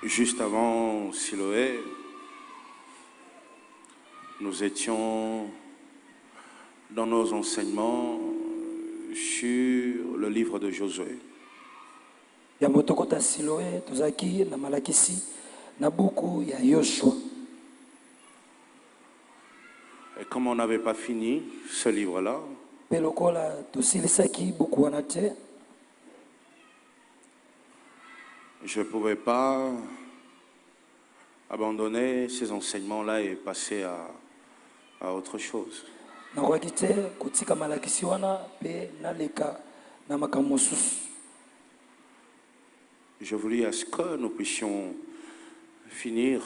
Juste avant Siloé, nous étions dans nos enseignements sur le livre de Josué. Ya motokota Siloé tozaki na malakisi na buku ya Yoshua. Et comme on n'avait pas fini ce livre-là, Pe lokola tosilisaki buku wana te, je ne pouvais pas abandonner ces enseignements-là et passer à autre chose. nakoki te kotika malakisi wana pe naleka na makambo mosusu. Je voulais à ce que nous puissions finir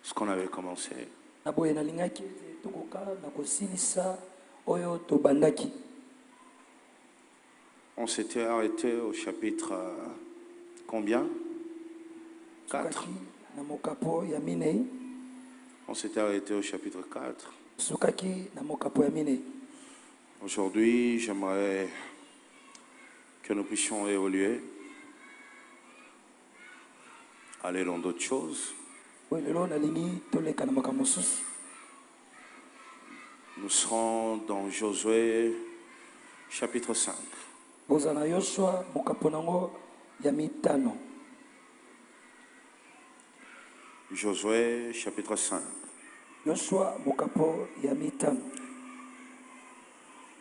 ce qu'on avait commencé. Na boye nalingaki ete tokoka na kosilisa oyo tobandaki. On s'était arrêté au chapitre combien? 4. Sukaki na mokapo ya minei. On s'était arrêté au chapitre 4. Sukaki na mokapo ya minei. Aujourd'hui, j'aimerais que nous puissions évoluer, aller dans d'autres choses. Oyo lelo nalingi toleka na makambo mosusu. Nous serons dans Josué chapitre 5. Boza na Yoshua mokapo nango ya mitano. Josué chapitre 5. Yoshua mokapo ya mitano.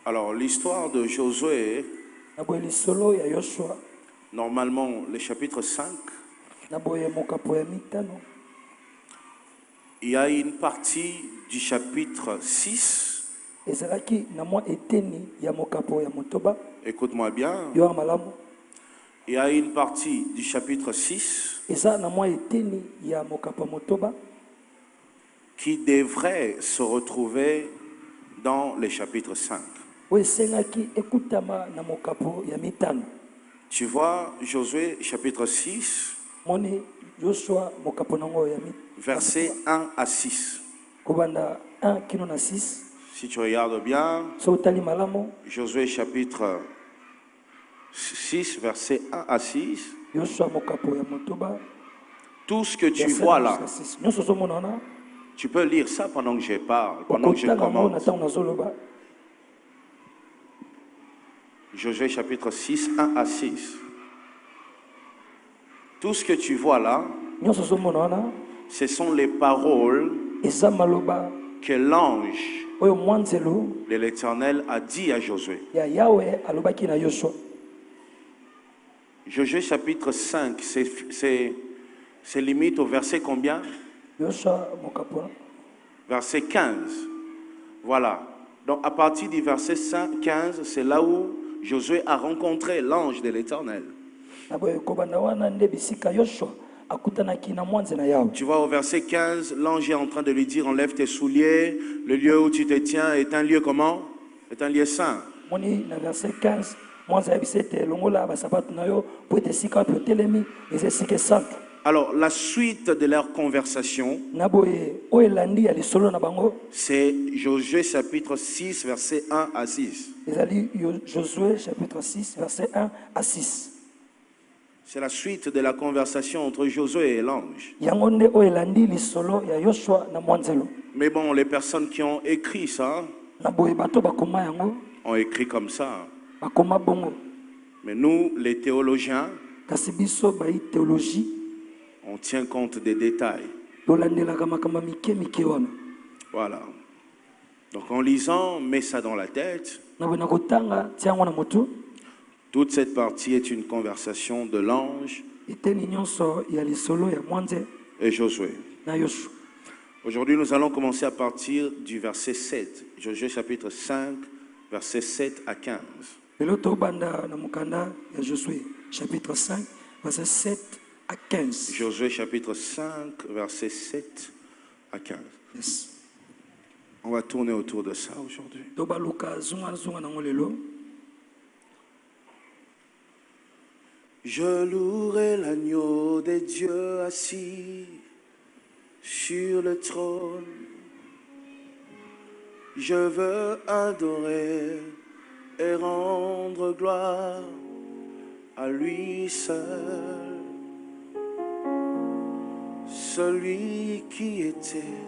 Alors, l'histoire de Josué, Na boye lisolo ya Yoshua, normalement, le chapitre 5, na boye mokapo ya mitano. il y a une partie du chapitre 6. Ezalaki na mwa eteni ya mokapo ya motoba. Écoute-moi bien. Yo malamu. Il y a une partie du chapitre 6 Eza na mwa eteni ya mokapo ya motoba qui devrait se retrouver dans le chapitre 5. oyo esengaki ekutama na mokapo ya mitano. Tu vois, Josué chapitre 6, Moni Yoshua mokapo nango ya versets 1 à 6. kobanda 1 kino na 6. Si tu regardes bien, So utali malamu, Josué chapitre 6, versets 1 à 6, Yoshua mokapo ya motoba. tout ce que tu vois là, Nyonso ozomona wana tu peux lire ça pendant que je parle, pendant que je okotanga ngo na commence. ntango nazoloba. Josué chapitre 6, 1 à 6. Tout ce que tu vois là, Nyonso ozomona wana ce sont les paroles eza maloba que l'ange oyo mwanzelo de l'Éternel a dit à Josué. ya Yawe alobaki na Yoshua. Josué chapitre 5, c'est limite au verset combien? Yoshua mokapo Verset 15. Voilà. Donc à partir du verset 15, c'est là où Josué a rencontré l'ange de l'Éternel. na boye kobanda wana nde bisika Yoshua akutanaki na mwanze na Yawe. Tu vois, au verset 15, l'ange est en train de lui dire, enlève tes souliers, le lieu où tu te tiens est un lieu comment? Est un lieu saint. Moni na verset 15 mwanze ya bisete longola basapatu na yo po ete sika pe telemi eza sika sainte. Alors, la suite de leur conversation, Na boye oyo elandi ya lisolo na bango c'est Josué chapitre 6, verset 1 à 6. ezali Josué chapitre 6 verset 1 à 6. C'est la suite de la conversation entre Josué et l'ange. Yango nde oyo elandi lisolo ya Yoshua na mwanzelo. Mais bon, les personnes qui ont écrit ça Na boye bato bakoma yango ont écrit comme ça. bakoma bongo. Mais nous, les théologiens, Kasi biso bai théologie on tient compte des détails. tolandelaka makambo mike mike wana. Voilà. Donc en lisant, mets ça dans la tête. Na boye na kotanga tia yango na motu. Toute cette partie est une conversation de l'ange Eteni nyonso ya lisolo ya mwanze et Josué. na Yoshua. Aujourd'hui, nous allons commencer à partir du verset 7. Josué chapitre 5, verset 7 à 15. Lelo tobanda na mukanda ya Josué chapitre 5 verset 7 à 15. Josué chapitre 5, verset 7 à 15. Yes. On va tourner autour de ça aujourd'hui. Tobaluka zunga zunga nango lelo. Je louerai l'agneau des dieux assis sur le trône. Je veux adorer et rendre gloire à lui seul. celui qui était,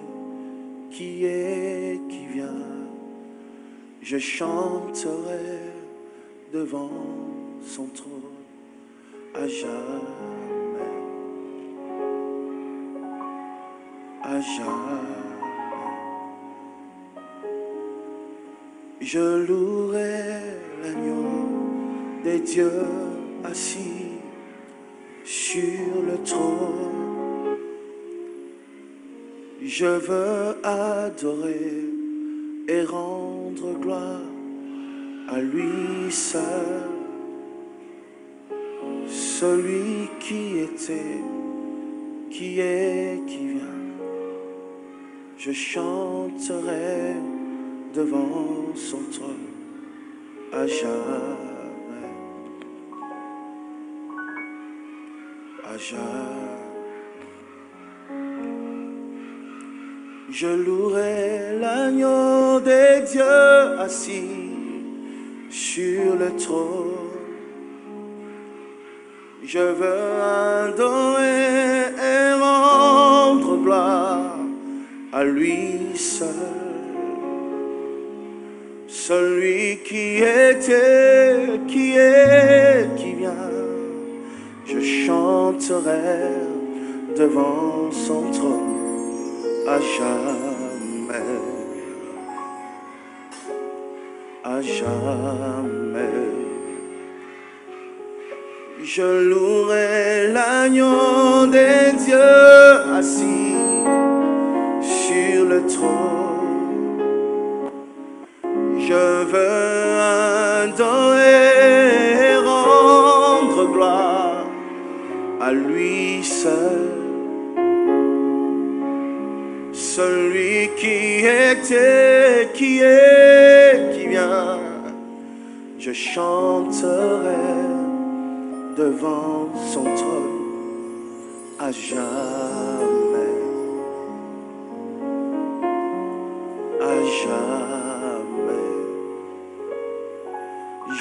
qui est, qui vient, je chanterai devant son trône à jamais, à jamais. Je louerai l'agneau des dieux assis sur le trône. Je veux adorer et rendre gloire à lui seul, celui qui était, qui est, qui vient. Je chanterai devant son trône à jamais, à jamais. Je louerai l'agneau des dieux assis sur le trône. Je veux adorer et rendre gloire à lui seul, celui qui était, qui est, qui vient. Je chanterai devant son trône à jamais, à jamais. Je louerai l'agneau des dieux assis sur le trône. Je veux adorer et rendre gloire à lui seul, celui qui était, qui est, qui vient. Je chanterai devant son trône à jamais, à jamais.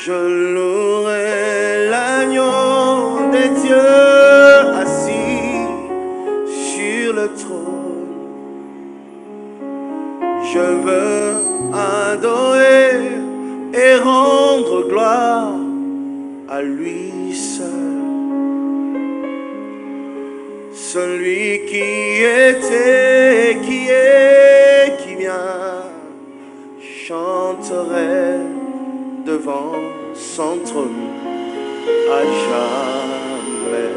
Je louerai l'agneau des dieux assis sur le trône. Je veux adorer et rendre gloire à lui seul, celui qui était, qui est, qui vient. Chanterai devant son trône à jamais,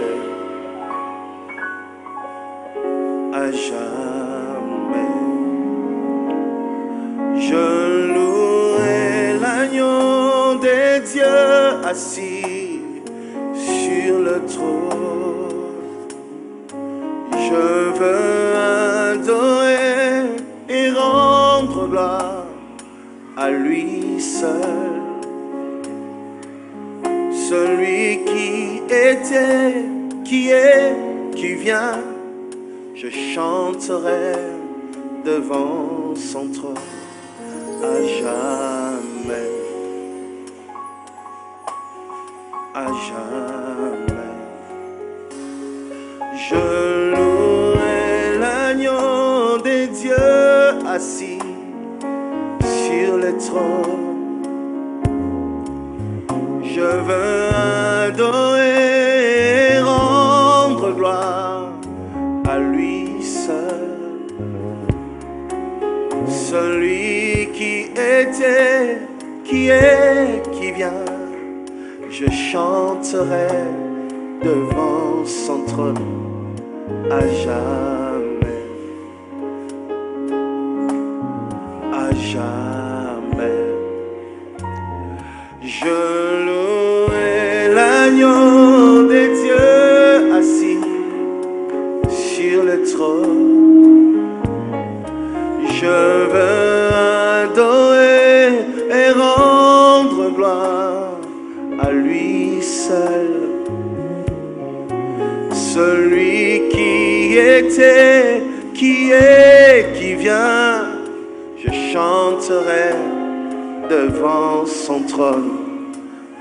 à jamais. Je louerai l'agneau des dieux assis sur le trône. Je veux adorer et rendre gloire à lui seul, celui qui était, qui est, qui vient. Je chanterai devant son trône à jamais, à jamais. Je louerai l'agneau des dieux assis sur le trône. Je veux adorer et rendre gloire à lui seul, celui qui était, qui est, qui vient. Je chanterai devant son trône à jamais, à jamais. Je louerai l'agneau des dieux assis sur le trône. Je veux adorer et rendre gloire à lui seul, celui qui était, qui est, qui vient. Je chanterai devant son trône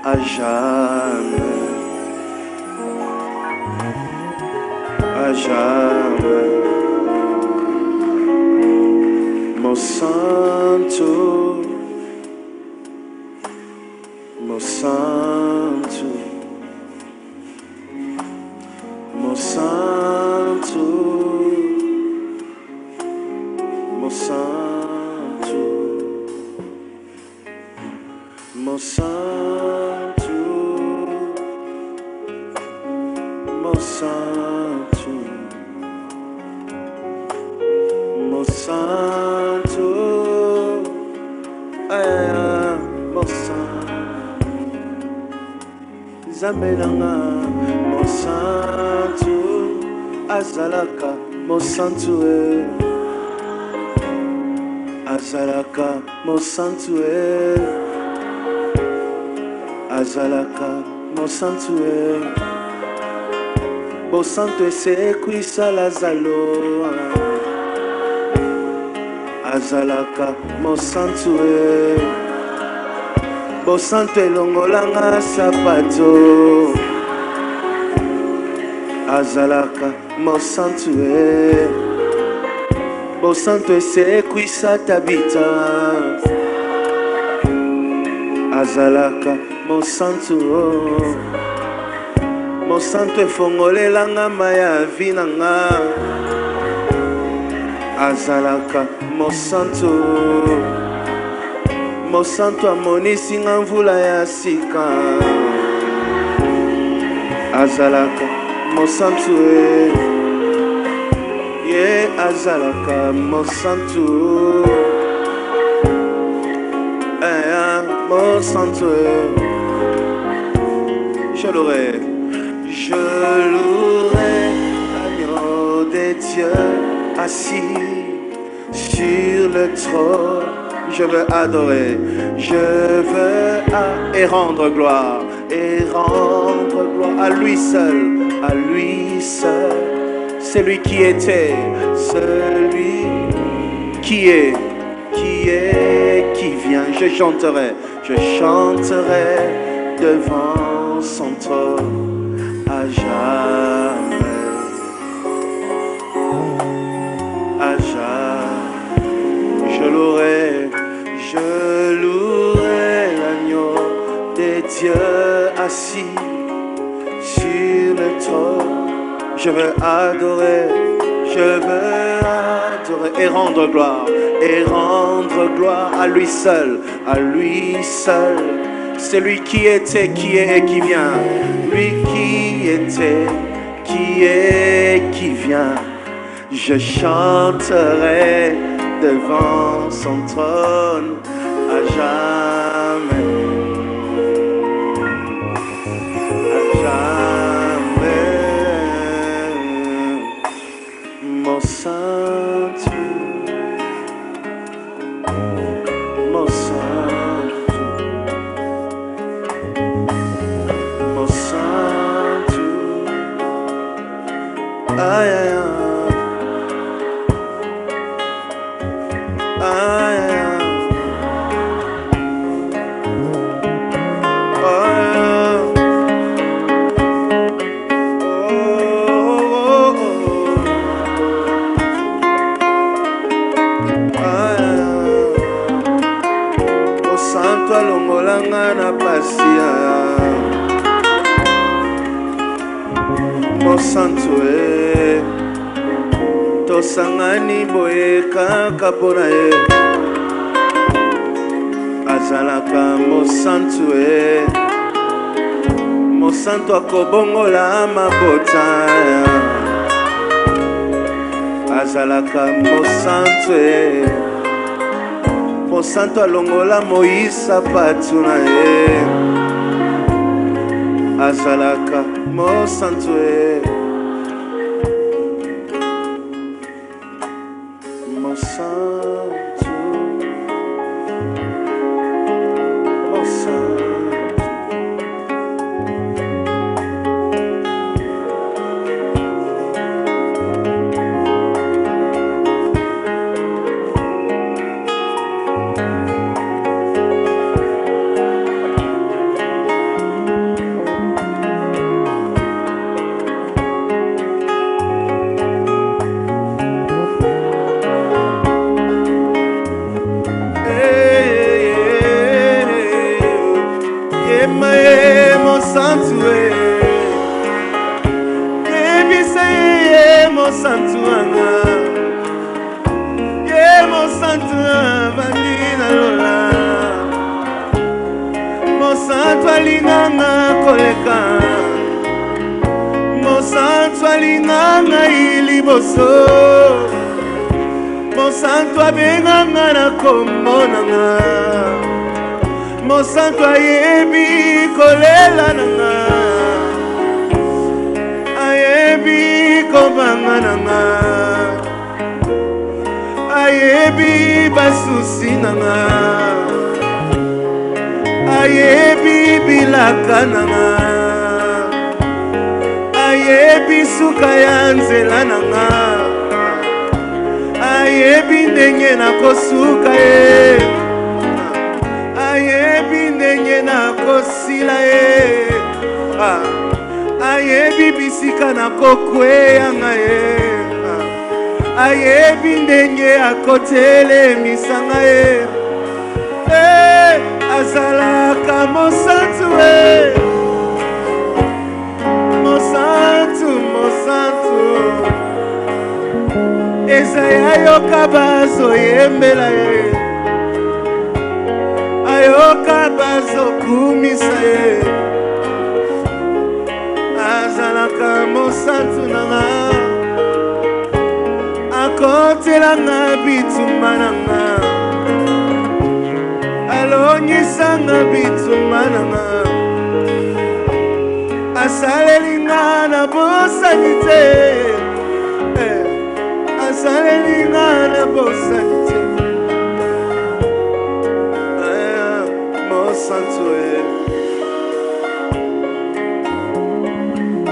à jamais, à à jamais. Mon santo, mon santo, mon santo, mon santo, mon santo, mon santo, mon santo, mon santo, Zambelanga, mon santo, Azalaka, mon santo, Azalaka, mon santo, Azalaka, mon santo, mon santo, c'est qui ça Lazalo, Azalaka, mon santo, mon santo, Longolanga, sapato, Azalaka, mon santo, mon santo, c'est qui ça t'habita, Azalaka, mon santo, mon santo, fongole langa maya vinanga, Azalaka, mon santo, amonisi nga mvula ya sika, Azalaka, mon santo, ye Azalaka, mon santo, mon santo, je louerai l'agneau des dieux assis sur le trône. Je veux adorer, et rendre gloire à lui seul, celui qui était, celui qui est, qui vient. Je chanterai devant son trône à jamais, à jamais. Je louerai l'agneau des dieux assis sur le trône. Je veux adorer et rendre gloire à lui seul, celui qui était, qui est et qui vient, lui qui était, qui est, qui vient. Je chanterai devant son trône à jamais, à jamais, mon santo, mon santo, mon santo, aïe aïe aïe. Mon santo, tosangani boye kaka pona ye, azalaka mon santo akobongola mabota, azalaka mon santo alongola Moïse patuna ye, azalaka mon santo, mon santo, mon santo. liboso Mosantu abenganga na kombo nanga Mosantu ayebi kolela nanga Ayebi kobanga nanga Ayebi basusi nanga Ayebi bilaka nanga Ayebi suka ya nzela nanga Ayebi ndenge na kosuka ye Ayebi ndenge na kosila ye Ayebi bisika na kokweyanga ye Ayebi ndenge akotelemisanga ye Azalaka mosantu Mosantu, mosantu Ezaya yoka bazo yembela ye Ayoka bazo kumisa ye Azalaka mosantu nanga Akotelanga bituma nanga Alonyisanga bituma nanga Asalelinga na bosanite Asalelinga na bosanite Mosantu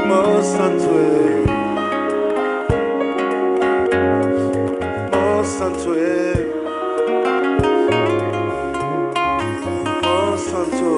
Mosantu Mosantu Mosantu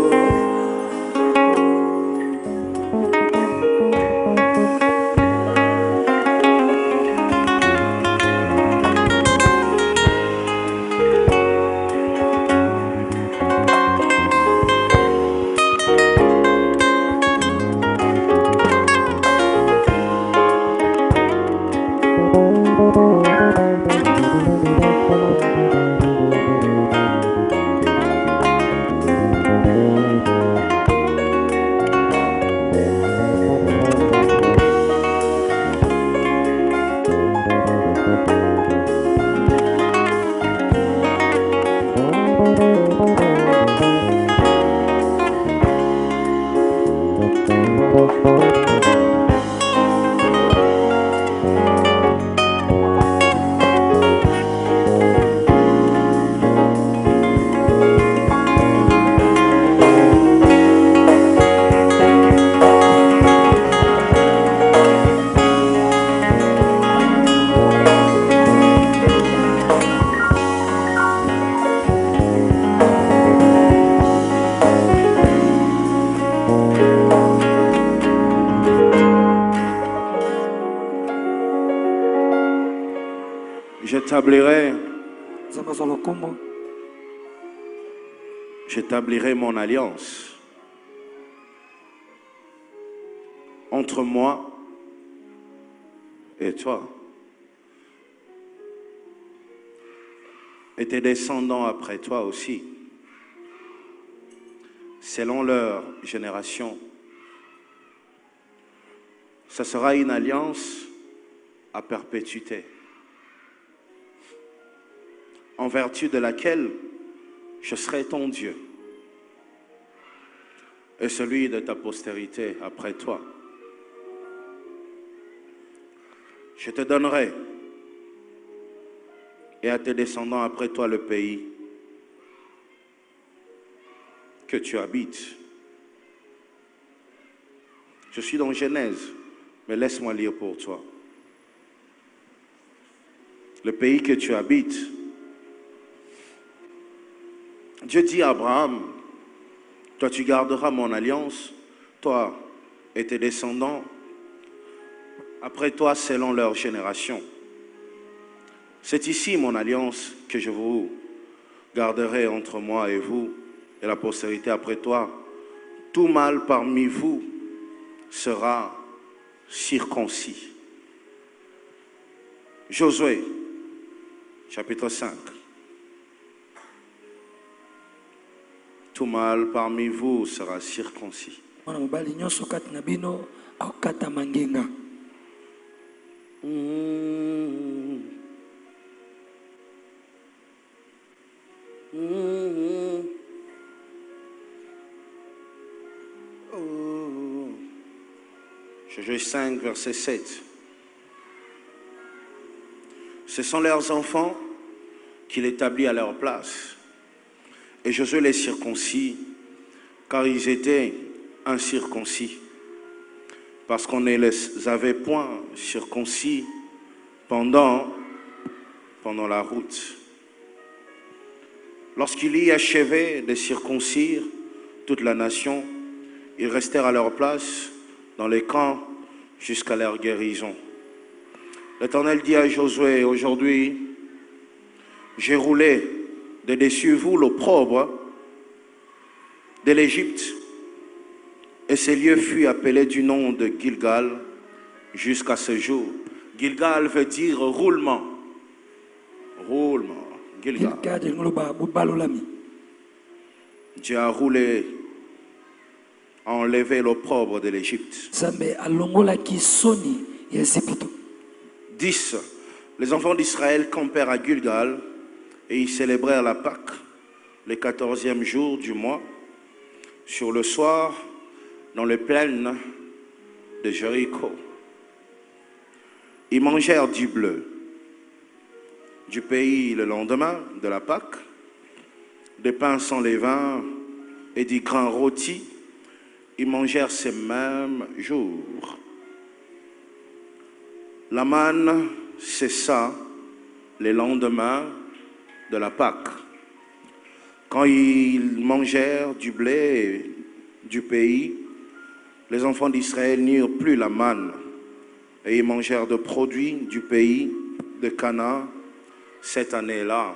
J'établirai mon alliance entre moi et toi et tes descendants après toi aussi, selon leur génération. Ce sera une alliance à perpétuité, en vertu de laquelle je serai ton Dieu et celui de ta postérité après toi. Je te donnerai et à tes descendants après toi le pays que tu habites. Je suis dans Genèse, mais laisse-moi lire pour toi. Le pays que tu habites, Dieu dit à Abraham, toi tu garderas mon alliance, toi et tes descendants, après toi selon leur génération. C'est ici mon alliance que je vous garderai entre moi et vous et la postérité après toi. Tout mâle parmi vous sera circoncis. Josué, chapitre 5. Tout mâle parmi vous sera circoncis. Josué 5, verset 7. Ce sont leurs enfants qu'il établit à leur place. Et Josué les circoncis, car ils étaient incirconcis. Parce qu'on ne les avait point circoncis pendant la route. Lorsqu'il y achevait de circoncire toute la nation, ils restèrent à leur place dans les camps jusqu'à leur guérison. L'Éternel dit à Josué, aujourd'hui, j'ai roulé de dessus vous l'opprobre de l'Égypte, et ces lieux furent appelés du nom de Gilgal jusqu'à ce jour. Gilgal veut dire roulement. Roulement. Gilgal. Dieu a roulé, a enlevé l'opprobre de l'Égypte. 10. Les enfants d'Israël campèrent à Gilgal et ils célébrèrent la Pâque, le 14e jour du mois, sur le soir, dans les plaines de Jéricho. Ils mangèrent du bleu du pays le lendemain de la Pâque, des pains sans levain et du grain rôti. Ils mangèrent ces mêmes jours. La manne cessa le lendemain de la Pâque. Quand ils mangèrent du blé du pays, les enfants d'Israël n'eurent plus la manne, et ils mangèrent de produits du pays de Canaan cette année-là.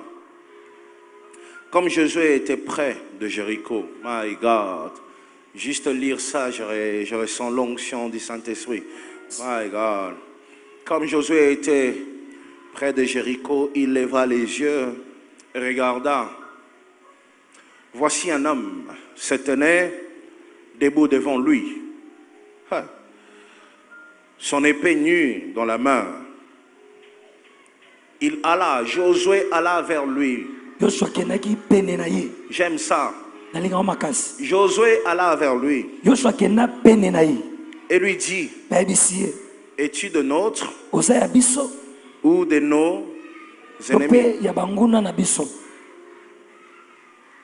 Comme Josué était près de Jéricho, my God, juste lire ça, je ressens l'onction du Saint-Esprit. My God. Comme Josué était près de Jéricho, il leva les yeux et regarda. Voici un homme se tenait debout devant lui. Son épée nue dans la main. Il alla, Josué alla vers lui. J'aime ça. Josué alla vers lui et lui dit, es-tu de nôtres ou de nos ennemis?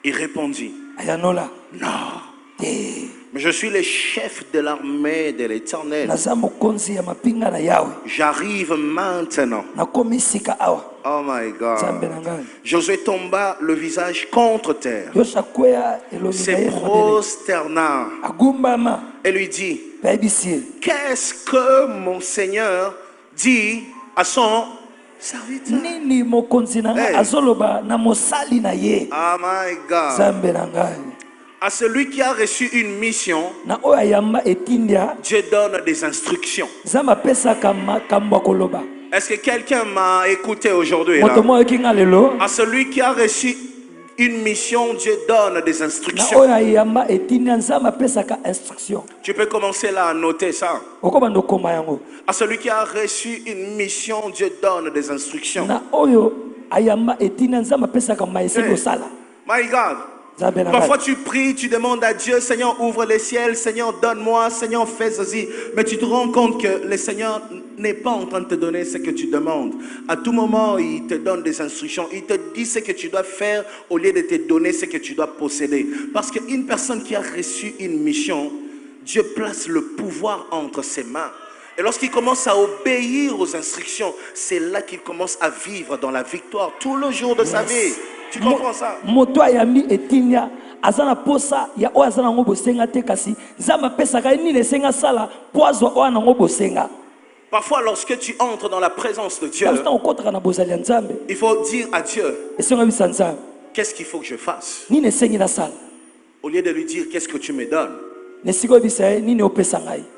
Il répondit, non. Mais je suis le chef de l'armée de l'Éternel. J'arrive maintenant. Oh my God. Josué tomba le visage contre terre, se prosterna et lui dit, qu'est-ce que mon Seigneur dit à son serviteur? Hey. Oh my God. À celui qui a reçu une mission, Dieu donne des instructions. Est-ce que quelqu'un m'a écouté aujourd'hui? À celui qui a reçu une mission, Dieu donne des instructions. Tu peux commencer là à noter ça. À celui qui a reçu une mission, Dieu donne des instructions. Hey. My God. Parfois tu pries, tu demandes à Dieu, Seigneur ouvre les ciels, Seigneur donne-moi, Seigneur fais ceci. Mais tu te rends compte que le Seigneur n'est pas en train de te donner ce que tu demandes. À tout moment, il te donne des instructions. Il te dit ce que tu dois faire au lieu de te donner ce que tu dois posséder. Parce qu'une personne qui a reçu une mission, Dieu place le pouvoir entre ses mains. Et lorsqu'il commence à obéir aux instructions, c'est là qu'il commence à vivre dans la victoire tout le jour de sa vie. Tu comprends ça? Parfois, lorsque tu entres dans la présence de Dieu, il faut dire à Dieu, qu'est-ce qu'il faut que je fasse? Au lieu de lui dire, qu'est-ce que tu me donnes?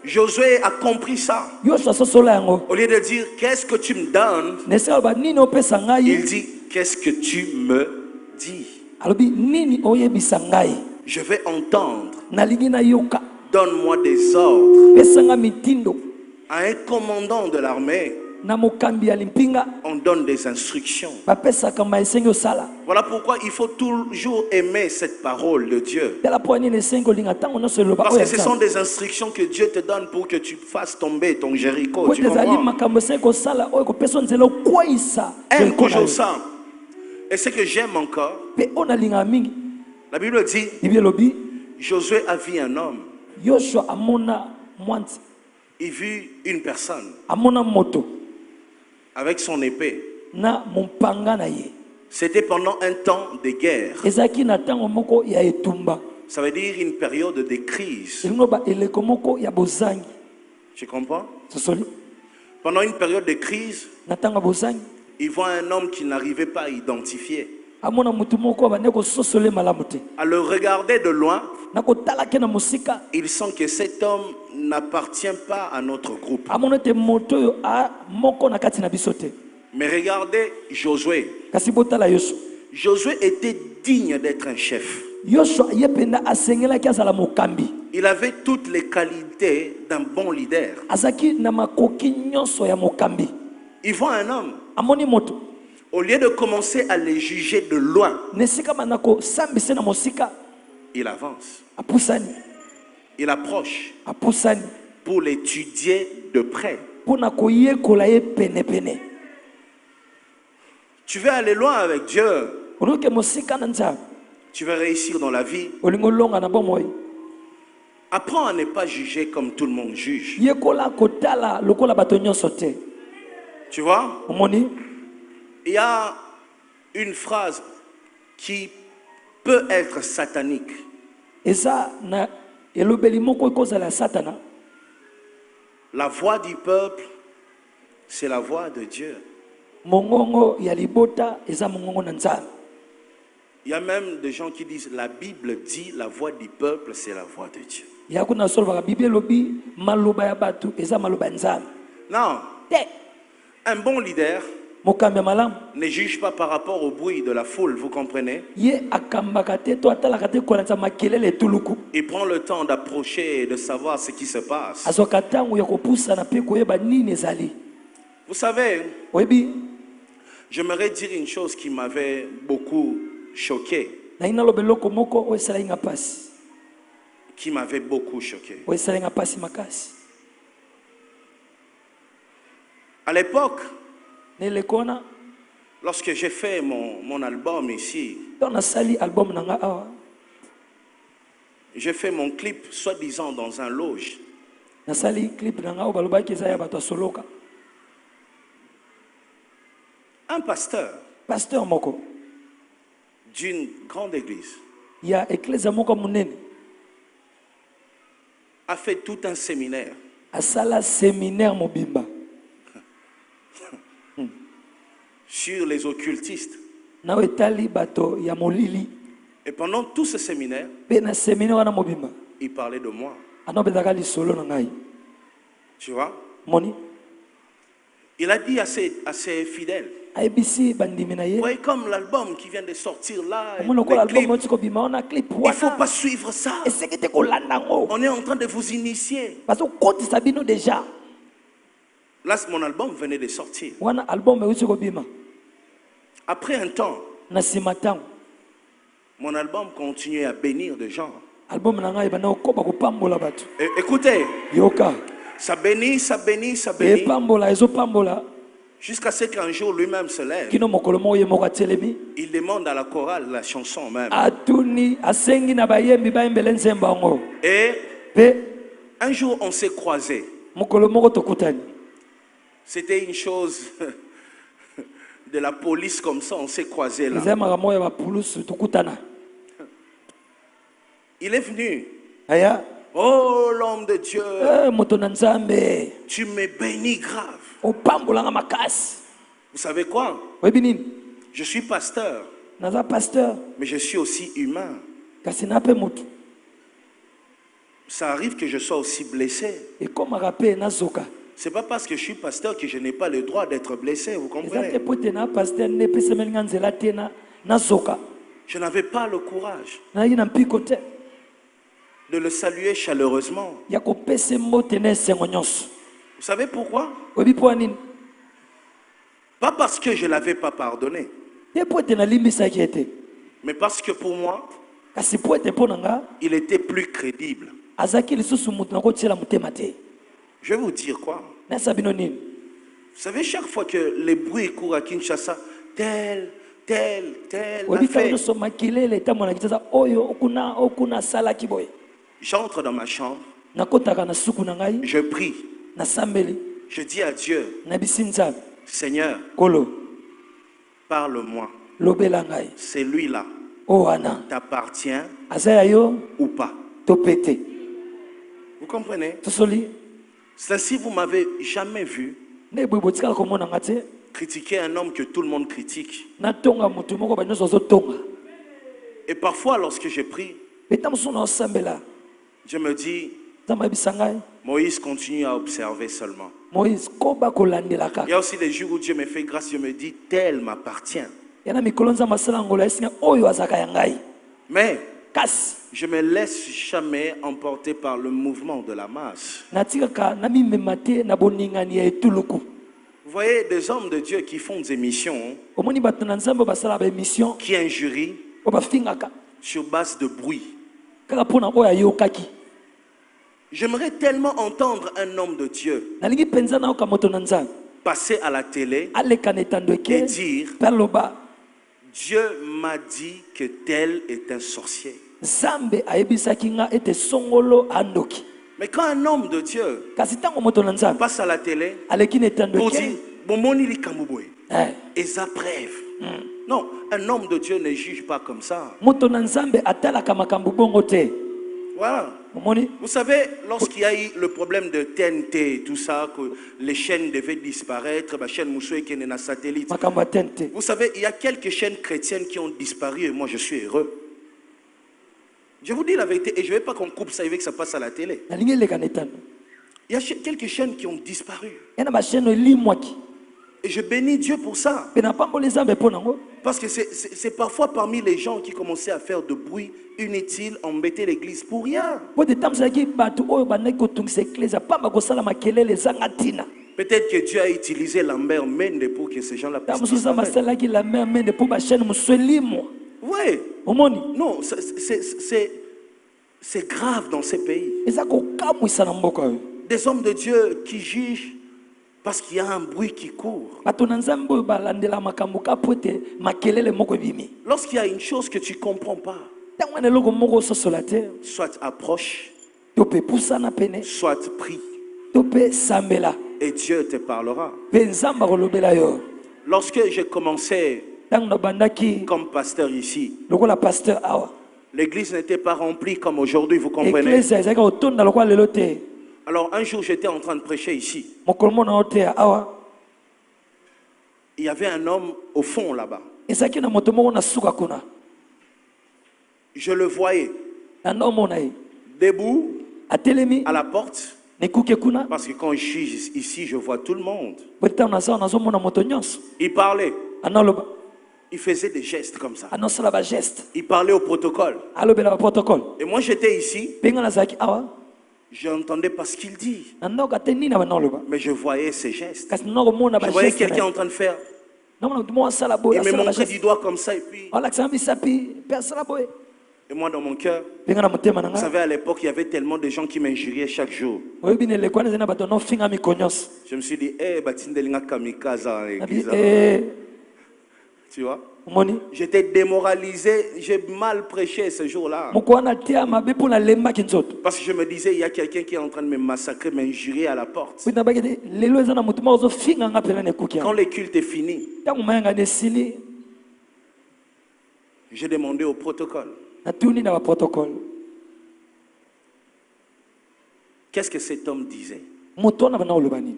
Josué a compris ça. Au lieu de dire, qu'est-ce que tu me donnes? Il dit, qu'est-ce que tu me dis? Je vais entendre. Donne-moi des ordres. À un commandant de l'armée, na mokambi ya limpinga on donne des instructions. bapesaka maesengi osala. Voilà pourquoi il faut toujours aimer cette parole de Dieu. Tala po nini esengi olinga ntango nyonso eloba Parce oyo que ce sont des instructions que Dieu te donne pour que tu fasses tomber ton Jéricho. po Tu ezali comprends? makambo esengi kosala oyo kopesa nzela okweyisa Aime Jeriko na toujours yo. ça. Et ce que j'aime encore, Mpe oyo nalingaka mingi la Bible dit, bibi elobi Josué a vu un homme. yoshua amona mwanzi Il vit une personne amona moto avec son épée. na mopanga na ye C'était pendant un temps de guerre. ezalaki na ntango moko ya etumba Ça veut dire une période de crise. elingo baeleko moko ya bozangi Tu comprends? sosoli Pendant une période de crise, na ntango ya bozangi il voit un homme qu'il n'arrivait pas à identifier. amona motu moko abande kososole malamu te À le regarder de loin, na kotalaki na mosika il sent que cet homme n'appartient pas à notre groupe. amona ete moto oyo moko na kati na biso te. Mais regardez Josué. Kasi botala yoshua Josué était digne d'être un chef. yoshua ye mpenza asengelaki azala mokambi Il avait toutes les qualités d'un bon leader. azalaki na makoki nyonso ya mokambi. Il voit un homme. Amoni moto Au lieu de commencer à les juger de loin, na esika banda kosambisa na mosika il avance. apusani Il approche apusani pour l'étudier de près. mpo na koyekola ye penepene. Tu veux aller loin avec Dieu. Onoke mosika na nzambe Tu veux réussir dans la vie. olingo olonga na bomoi Apprends à ne pas juger comme tout le monde juge. yekola kotala lokola bato nyonso te. Tu vois? Omoni Il y a une phrase qui peut être satanique. eza na elobeli moko ekozala ya satana. La voix du peuple, c'est la voix de Dieu. Mongongo ya libota eza mongongo na nzambe. Il y a même des gens qui disent la Bible dit la voix du peuple, c'est la voix de Dieu. Ya kuna solvaka bible elobi maloba ya bato eza maloba ya nzambe Non, te. un bon leader Mokambi ya malamu ne juge pas par rapport au bruit de la foule, vous comprenez? ye akambaka te to atalaka te kolanza makelele etuluku. Il prend le temps d'approcher et de savoir ce qui se passe. azwaka ntango ya kopusana mpe koyeba nini ezali. Vous savez, oyebi j'aimerais dire une chose qui m'avait beaucoup choqué, nayi naloba eloko moko oyo esalaki nga mpasi qui m'avait beaucoup choqué. oyo esalaki nga mpasi makasi. À l'époque, na eleko wana lorsque j'ai fait mon album ici, ntango nasali album na nga awa j'ai fait mon clip soi-disant dans un loge. nasali clip na nga oyo balobaki eza ya bato ya soloka. Un pasteur pasteur moko d'une grande église ya eklezia moko monene a fait tout un séminaire asala séminaire mobimba sur les occultistes. na oyo etali bato ya molili. Et pendant tout ce séminaire, mpe na séminaire wana mobimba il parlait de moi. anobezaka lisolo na ngai. Tu vois? moni Il a dit à ses fidèles, ayebisi bandimi na vous ye voyez comme l'album qui vient de sortir là, omoni lokola les album clips, oti kobima wana clip il ne faut wana pas suivre ça. eseki te kolanda yango On est en train de vous initier. parce que okotisa bino déjà. Là, mon album venait de sortir. wana album euti kobima Après un temps, na nsima ntango mon album continuait à bénir des gens. album na ngai ebanda kokoba kopambola bato. Écoutez, yoka ça bénit, ça bénit, ça bénit. epambola ezopambola Jusqu'à ce qu'un jour lui-même se lève. kino mokolo moko ye moko atelemi Il demande à la chorale la chanson même. atuni asengi na bayembi bayembele nzembo yango. Et mpe un jour, on s'est croisés. mokolo moko tokutani C'était une chose de la police comme ça, on s'est croisés là. eza makambo ya bapulusu tokutana. Il est venu. aya Oh, l'homme de Dieu, moto na nzambe tu me bénis grave. opambolanga makasi. Vous savez quoi? oyebi nini Je suis pasteur, naza pasteur mais je suis aussi humain. kasi na mpe motu Ça arrive que je sois aussi blessé. ekomaka mpe nazoka. C'est pas parce que je suis pasteur que je n'ai pas le droit d'être blessé, vous eza te comprenez? po te na pasteur nde epesameli nga nzela te nazoka. Je n'avais pas le courage nayi na mpiko te de le saluer chaleureusement. ya kopesa mbote na esengo nyonso. Vous savez pourquoi? oyebi mpo ya nini Pas parce que je ne l'avais pas pardonné, te po ete nalimbisaki ete mais parce que pour moi, kasi po ete mpo na nga il était plus crédible. azalaki lisusu moto na kotiela motema te. Je vais vous dire quoi. nayesa bino nini? Vous savez, chaque fois que les bruits courent à Kinshasa, tel oyebi ntango fait. nyonso makelele etambolaki tata oyo okuna asalaki boye. J'entre dans ma chambre, nakotaka na suku na ngai je prie, nasambeli je dis à Dieu, nabisi nzambe Seigneur, kolo parle-moi. lobela ngai Celui-là o wana t'appartient aza ya yo ou pas. to pe te. Vous comprenez? tosoli C'est ainsi, vous m'avez jamais vu nde boye botikala komona nga te critiquer un homme que tout le monde critique. natonga motu moko banyonso azotonga. Et parfois, lorsque je prie, mpe ntango mosusu na osambela je me dis, nzambe ayebisa ngai Moïse continue à observer seulement. moïse koba kolandela Il y kaka. a aussi des jours où Dieu me fait grâce, je me dis, tel m'appartient. yana mikolo nzambe asala ngolo ayesinga oyo azalaka ya ngai. Mais kasi je me laisse jamais emporter par le mouvement de la masse. natikaka namimema te na boningani ya etuluku. Vous voyez des hommes de Dieu qui font des émissions, omoni bato na nzambe basalaka baémission qui injurient oyo bafingaka sur base de bruit. kaka mpona oyo ayokaki. J'aimerais tellement entendre un homme de Dieu nalingi mpenza nayoka moto na nzambe passer à la télé aleka na etando et eke dire, mpe aloba Dieu m'a dit que tel est un sorcier. nzambe ayebisaki nga ete songolo andoki. Mais quand un homme de Dieu kasi ntango moto na nzambe passe à la télé aleki na etando pour dire, eke Bomoni li kamubwe, eh, et ça preuve. Non, un homme de Dieu ne juge pas comme ça. moto na nzambe atalaka makambo bongo te. Voilà. omoni Vous savez, lorsqu'il y a eu le problème de TNT et tout ça, que les chaînes devaient disparaître, la chaîne Moussoué qui est dans satellite. makambo atene te. Vous savez, il y a quelques chaînes chrétiennes qui ont disparu et moi je suis heureux. Je vous dis la vérité et je ne veux pas qu'on coupe ça et que ça passe à la télé. nalingi eleka na etando Il y a quelques chaînes qui ont disparu. yana bashene elimwaki Et je bénis Dieu pour ça. mpe napamboli nzambe mpo nango. Parce que c'est parfois parmi les gens qui commençaient à faire de bruit inutile, embêter l'église pour rien. po te tambolaki bato oyo bandaki kotungisa eklezia pamba kosala makelele ezanga ntina. Peut-être que Dieu a utilisé Lambert Mende pour que ces gens-là ntango puissent mosusu nzambe disparaître. asalaki la mer mende mpo bashene mosusu elimwa. Oui. omoni Non, c'est grave dans ces pays. eza kokamwisa na mboka oyo. Des hommes de Dieu qui jugent parce qu'il y a un bruit qui court. bato na nzambe oyo balandela makambo ka po ete makelele moko ebimi. Lorsqu'il y a une chose que tu ne comprends pas, ntango wana eloko moko ososola te soit approche, to mpe pusana pene soit prie, to mpe sambela et Dieu te parlera. mpe nzambe akolobela yo. Lorsque j'ai commencé ntango nabandaki comme pasteur ici, lokola paster awa l'église n'était pas remplie comme aujourd'hui, vous comprenez? eklezia ezalaki kotonda lokola lelo te. Alors un jour, j'étais en train de prêcher ici. mokolo mona o te awa Il y avait un homme au fond là-bas. ezalaki na moto moko na suka kuna Je le voyais na nomona ye debout atelemi à la porte. nekuke kuna Parce que quand je suis ici, je vois tout le monde. po ntango naza nazomona moto nyonso Il parlait. analoba Il faisait des gestes comme ça. anosala bageste Il parlait au protocole. alobela baprotocole Et moi, j'étais ici. mpe nga nazalaki awa Je n'entendais pas ce qu'il dit. na ndoka te nini na banaloba Mais je voyais ses gestes. kasi nakomona Je voyais bageste quelqu'un en train de faire. nakomona moto moko asala boye Il me asala montrait bageste du doigt comme ça. Et puis, alakisaka misapi mpe asala boye et moi, dans mon cœur, mpe nga na motema na vous nga savez, à l'époque, il y avait tellement de gens qui m'injuriaient chaque jour. oyebi na eleko wana ezali na bato nofinga miko nyonso Je me suis dit, Batindelinga Kamikaze à nabi l'église. Tu vois? omoni J'étais démoralisé. J'ai mal prêché ce jour-là. moko wana te ya mabe mpo nalembaki nzoto. Parce que je me disais, il y a quelqu'un qui est en train de me massacrer, m'injurier à la porte. mpo nabaki te lelo eza na motu moko ozofinga nga mpela na ekuki Quand yango. le culte est fini, ntango mayanga na esili j'ai demandé au protocole, natuni na baprotocole qu'est-ce que cet homme disait? moto wana bana koloba nini.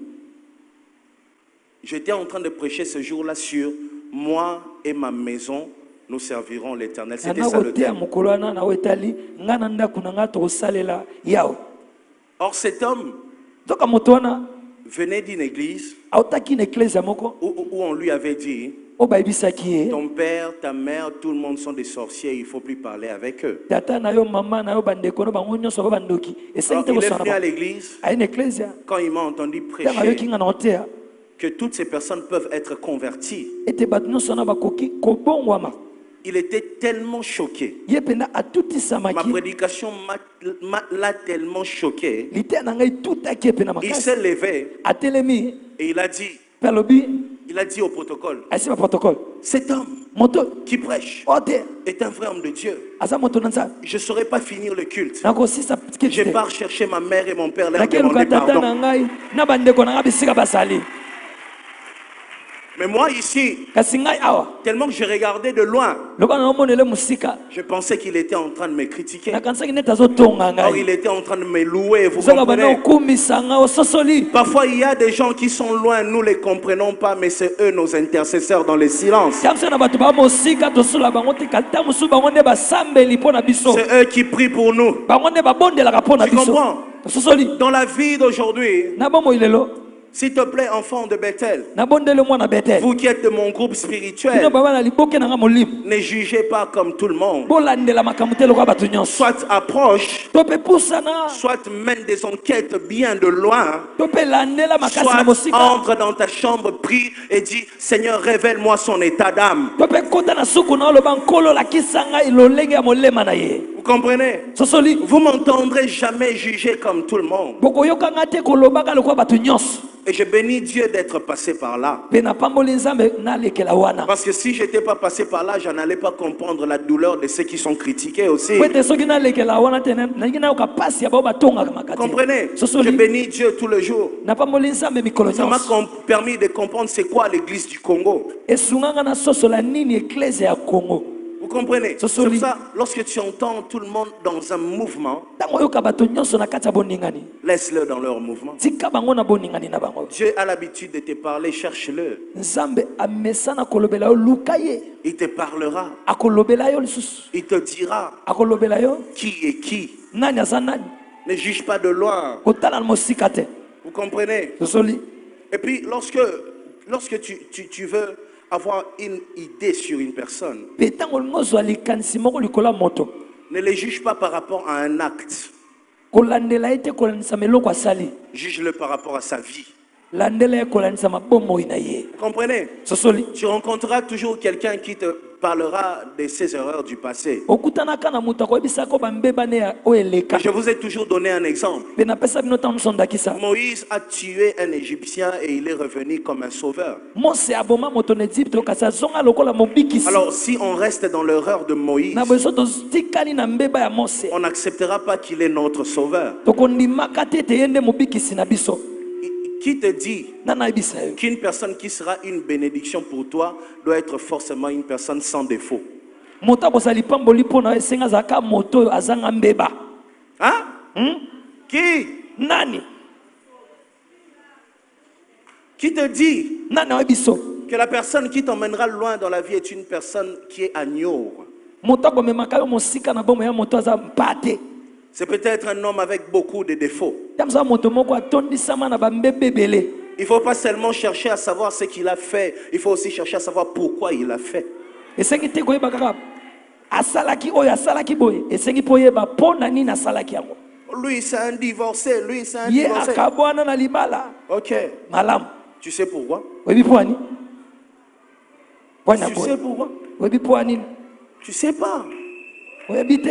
J'étais en train de prêcher ce jour-là sur moi et ma maison, nous servirons l'Éternel. C'était nana ça le koteya thème. mokolo wana na oyo etali nga na ndako na nga tokosalela yawe. Or, cet homme nzoka moto wana venait d'une église autaki na eklezia moko où on lui avait dit, oyo bayebisaki ye ton père, ta mère, tout le monde sont des sorciers, il ne faut plus parler avec eux. tata na yo mama na yo bandeko no bango nyonso ba bandoki esali Alors, te il est kosana venu à bango. l'église. aye na eklezia Quand il m'a entendu ntango ayoki prêcher, nga na oteya que toutes ces personnes peuvent être converties. ete bato nyonso wana bakoki kobongwama. Il était tellement choqué. Ye mpena Ma atutisamaki. prédication l'a tellement choqué. Liteya na ngai etutaki ye mpena Il makasi. s'est levé Atelemi et il a dit au protocole, aisi baprotocole. cet homme Moto qui prêche ote est un vrai homme de Dieu. aza moto na nzambe. Je ne saurais pas finir le culte. nakosisa Je pars chercher ma mère et mon père, leur nakeluka demander tata na pardon. ngai na bandeko na ngai bisika basali. Mais moi ici, kasi ngai awa tellement que je regardais de loin, lokola naomonele mosika je pensais qu'il était en train de me critiquer. nakanisaki neti azotonga Or, il ngai était en train de me louer, vous soka banda comprenez? okumisa ngai ososoli. Parfois, il y a des gens qui sont loin, nous ne les comprenons pas, mais c'est eux nos intercesseurs dans les silences. ta mosusu na bato baa mosika tosula bango te kati ta mosusu bango nde basambeli mpo na biso. C'est eux qui prient pour nous. bango nde babondelaka mpo na Tu biso. comprends? tososoli Dans la vie d'aujourd'hui, na bomoi lelo s'il te plaît, enfant de Bethel, nabondele mwana Betel. vous qui êtes de mon groupe bino spirituel, baba na liboke na nga molimo ne jugez pas comme tout le monde. bolandela makambo te lokola bato nyonso. Soit approche, to mpe pusana soit mène des enquêtes bien de loin, to mpe landela makasi na soit mosika. entre dans ta chambre, prie et dis, Seigneur, révèle-moi son état d'âme. to mpe kota na suku na oloba nkolo lakisa ngai lolenge ya molema na ye. Vous comprenez? sosoli Vous m'entendrez jamais juger comme tout le monde. bokoyoka nga te kolobaka lokola bato nyonso. Et je bénis Dieu d'être passé par là. mpe napamboli nzambe nalekela wana. Parce que si je n'étais pas passé par là, je n'allais pas comprendre la douleur de ceux qui sont critiqués aussi. po ete soki nalekela wana te nalingi nayoka pasi ya bao batongaka maka te. Comprenez? Je sosoli bénis Dieu tous les jours. napamboli nzambe mikolo Ça m'a nyonso. permis de comprendre c'est quoi l'église du Congo. esunganga nasosola nini eklezia ya kongo. Vous comprenez? Ce C'est sont pour les- ça, lorsque tu entends tout le monde dans un mouvement, ntango oyoka bato nyonso na kati ya boningani laisse-le dans leur mouvement. tika bango na boningani na bango. Dieu a l'habitude de te parler, cherche-le. nzambe amesana kolobela yo luka ye. Il te parlera. akolobela yo lisusu. Il te dira akolobela yo qui est qui. nani aza nani. Ne juge pas de loin. kotala na mosika te. Vous comprenez? tosoli Et puis, lorsque tu veux avoir une idée sur une personne, mpe ntango olingi ozwa likanisi moko likolo ya moto ne les juge pas par rapport à un acte. kolandela ye te kolandisa eloko asali. Juge-le par rapport à sa vie. landela ye kolandisa mabomoi na ye. Vous comprenez? sosoli Tu rencontreras toujours quelqu'un qui te parlera de ses erreurs du passé. okutanaka na moto akoyebisaka bambebane ya oyo eleka. Je vous ai toujours donné un exemple. mpe napesa bino ntango moso ndakisa. Moïse a tué un Égyptien et il est revenu comme un sauveur. mose aboma moto na egypte kasi azonga lokola mobikisi. Alors, si on reste dans l'erreur de Moïse, na boye so totikali na mbeba ya mose on n'acceptera pas qu'il est notre sauveur. tokondimaka te ete ye nde mobikisi na biso. Qui te dit nani ayebisa yo qu'une personne qui sera une bénédiction pour toi doit être forcément une personne sans défaut? moto akozala lipamboli mpo na yo esenga azalaka moto oyo azanga mbeba. Hein? Qui? nani Qui te dit nani ayebi biso que la personne qui t'emmènera loin dans la vie est une personne qui est agneau? moto akomemaka yo mosika na bomo ya moto aza mpate. C'est peut-être un homme avec beaucoup de défauts. yamza moto moko atondisama na bambeba ebele. Il ne faut pas seulement chercher à savoir ce qu'il a fait, il faut aussi chercher à savoir pourquoi il a fait. esengi te koyeba kaka asalaki oyo asalaki boye esengi mpo oyeba mpo na nini asalaki yango. Lui, c'est un divorcé, lui, c'est un ye divorcé. akabwana na libala Ok. malamu. Tu sais pourquoi? oyebi mpo ani pwani Tu sais pourquoi? oyebi mpo anini Tu sais pas. oyebi te.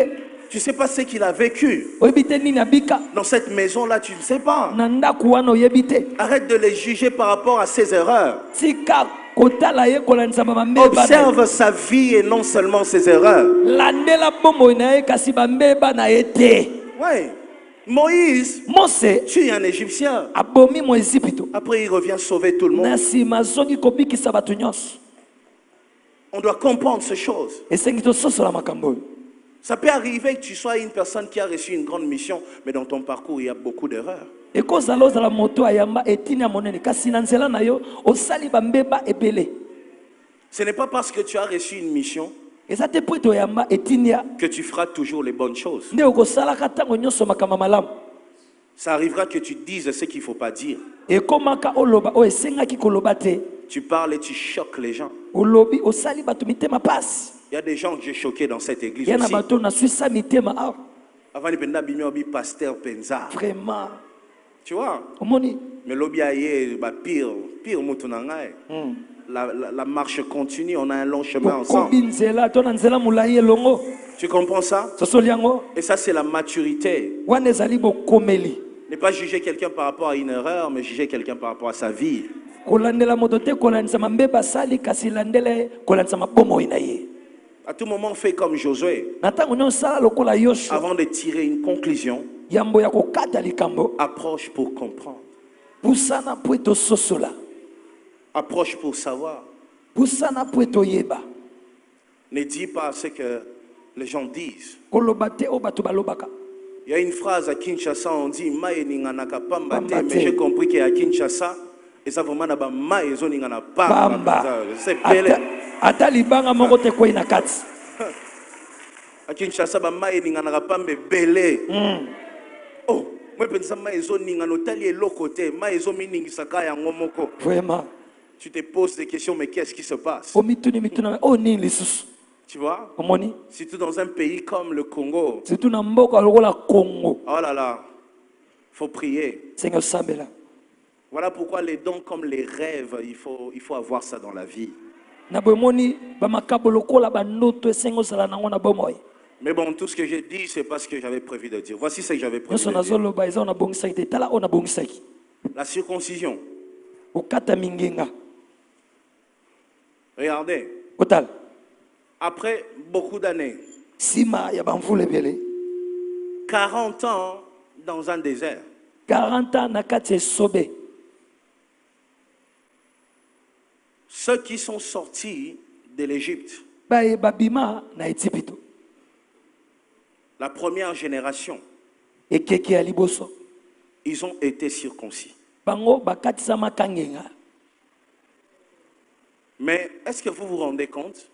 Tu sais pas ce qu'il a vécu. oyebi te nini abika Dans cette maison-là, tu ne sais pas. na ndako wana oyebi te. Arrête de les juger par rapport à ses erreurs. tika kotala ye kolandisa bambeba na ye. Observe sa vie et non seulement ses erreurs. landela bomoi na ye kasi bambeba na ye te. Oui. Moïse mose tue un Égyptien. abomi mo ezipito Après, il revient sauver tout le na monde. nsima azongi kobikisa bato nyonso. On doit comprendre ces choses. esengi tososola makambo oyo. Ça peut arriver que tu sois une personne qui a reçu une grande mission, mais dans ton parcours, il y a beaucoup d'erreurs. ekozala ozala moto ayamba etini ya monene kasi na nzela na yo osali bambeba ebele. Ce n'est pas parce que tu as reçu une mission eza te mpo ete oyamba etini ya que tu feras toujours les bonnes choses. nde okosalaka ntango nyonso makambo malamu. Ça arrivera que tu dises ce qu'il ne faut pas dire. ekomaka oloba oyo esengaki koloba te. Tu parles et tu choques les gens. olobi osali bato mitema pasi. Il y a des gens que j'ai choqués dans cette église ya na aussi. bato naswisa mitema awa Avant de prendre bimiobi pasteur Penza. vraiment Tu vois? omoni Mais l'obi aye ba pire pire Moutounangaï. La marche continue, on a un long chemin ensemble. Tu comprends ça? Et ça, c'est la maturité. Ne pas juger quelqu'un par rapport à une erreur, mais juger quelqu'un par rapport à sa vie. À tout moment, fais comme Josué. Avant de tirer une conclusion, approche pour comprendre. Approche pour savoir. Ne dis pas ce que les gens disent. Il y a une phrase à Kinshasa, on dit Maï n'inganaka pamba te, mais j'ai compris qu'à Kinshasa, et ça vraiment n'a pas Maï n'ingana pamba. C'est belé. À Kinshasa, Maï n'ingana pamba belé. Oh, moi je pense que Maï n'ingana tali l'autre côté, Maï n'ingana ya ngomoko. Vraiment. Tu te poses des questions, mais qu'est-ce qui se passe? Tu vois? Surtout dans un pays comme le Congo. Oh là là, faut prier. Voilà pourquoi les dons comme les rêves, il faut avoir ça dans la vie. Mais bon, tout ce que j'ai dit, c'est pas ce que j'avais prévu de dire. Voici ce que j'avais prévu de dire. La circoncision. Regardez. Après beaucoup d'années, 40 ans dans un désert. 40 ans Ceux qui sont sortis de l'Égypte, la première génération, ils ont été circoncis. Mais est-ce que vous vous rendez compte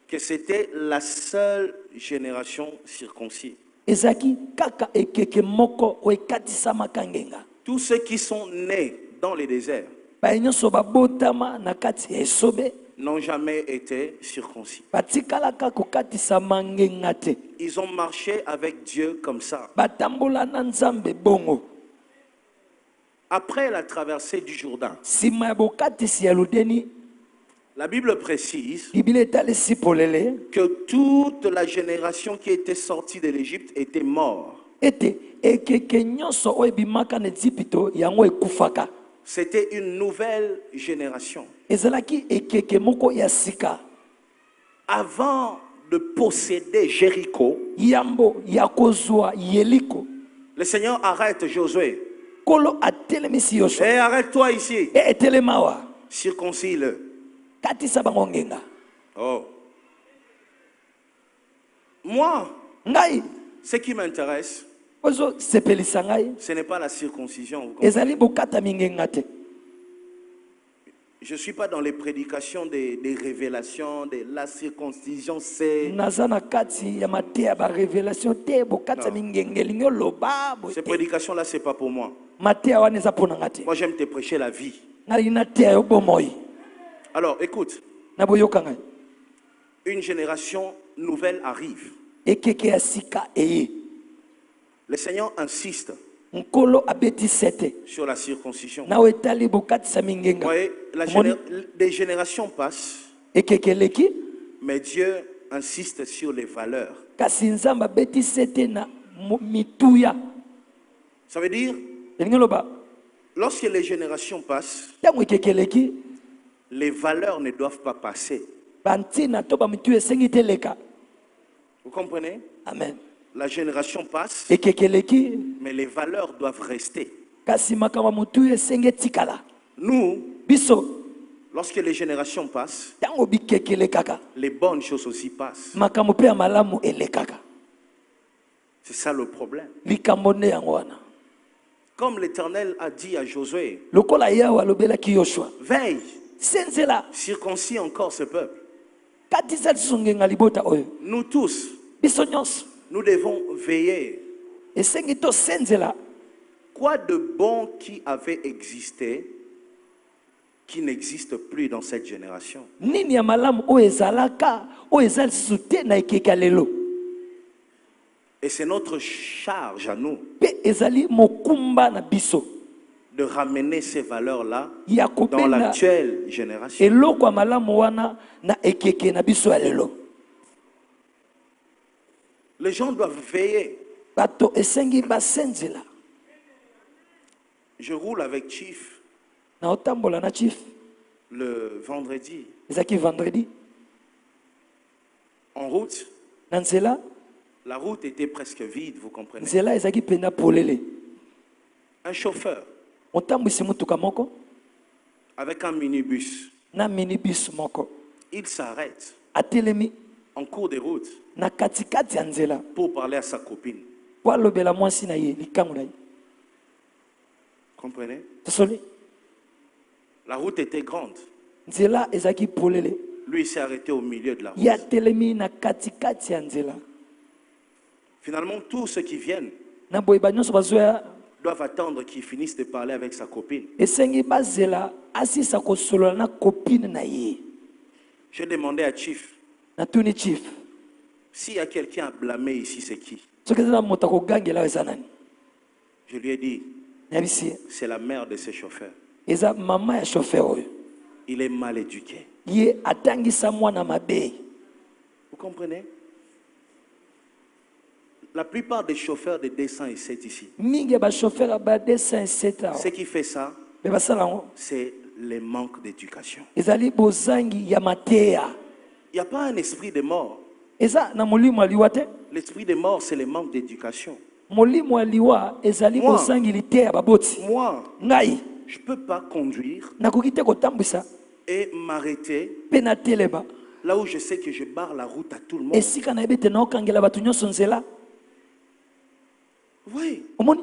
que c'était la seule génération circoncis? Tous ceux qui sont nés dans les déserts n'ont jamais été circoncis. Ils ont marché avec Dieu comme ça. Après la traversée du Jourdain, la Bible précise que toute la génération qui était sortie de l'Égypte était morte. C'était une nouvelle génération. Avant de posséder Jéricho, le Seigneur arrête Josué. Et arrête-toi ici. Circoncis-le. Oh. Moi, ce qui m'intéresse, ce n'est pas la circoncision. Je ne suis pas dans les prédications des révélations, de la circoncision, c'est... Ces prédications-là, ce n'est pas pour moi. Moi, j'aime te prêcher la vie. Alors, écoute. Une génération nouvelle arrive. Le Seigneur insiste sur la circoncision. Vous voyez, des générations passent, mais Dieu insiste sur les valeurs. Ça veut dire, lorsque les générations passent, les valeurs ne doivent pas passer. Vous comprenez? Amen. La génération passe, mais les valeurs doivent rester. Nous, lorsque les générations passent, les bonnes choses aussi passent. C'est ça le problème. Comme l'Éternel a dit à Josué, veille, circoncis encore ce peuple. Nous tous, nous devons veiller. Quoi de bon qui avait existé, qui n'existe plus dans cette génération? Et c'est notre charge à nous de ramener ces valeurs-là ya dans kobenda l'actuelle génération. eloko ya malamu wana na ekeke na biso ya lelo. Les gens doivent veiller. Bato esengi basenzela. Je roule avec Chief Na otambola na chief le vendredi. ezaki vendredi En route, na nzela, la route était presque vide, vous comprenez. nzela ezaki pena polele. Un chauffeur Otambwisi mutuka moko avec un minibus, na minibus moko il s'arrête atelemi en cours de route na katikati ya nzela pour parler à sa copine. po alobela mwasi na ye likangu na ye. Comprenez? Tosoli La route était grande. nzela ezaki polele, Lui, il s'est arrêté au milieu de la route. ye atelemi na katikati ya nzela. Finalement, tous ceux qui viennent Na boye banyonso bazoya doivent attendre qu'il finisse de parler avec sa copine. esengi bazela asisa kosolola na kopine na ye. J'ai demandé à Chief, Natuni chief, s'il y a quelqu'un à blâmer ici, c'est qui? soki eza na moto akogangela eza nani? Je lui ai dit, Nayebisi ye c'est la mère de ces chauffeurs. eza mama ya chauffeur oyo, Il est mal éduqué. ye atangisa mwana mabe. Vous comprenez? La plupart des chauffeurs de 207 ici, Mingi ya bachauffeur ya ba 207 awa ce qui fait ça, me basala yango c'est le manque d'éducation. ezali bozangi ya mateya. Il n'y a pas un esprit de mort. Eza na molimo ya liwa te. L'esprit de mort, c'est le manque d'éducation. Molimo ya liwa ezali Moi. bozangi liteya baboti. Moi, Ngai je ne peux pas conduire nakoki te kotambwisa et m'arrêter mpe natelema là où je sais que je barre la route à tout le monde. esika nayebi ete naokangela bato nyonso nzela. Oui, Omoni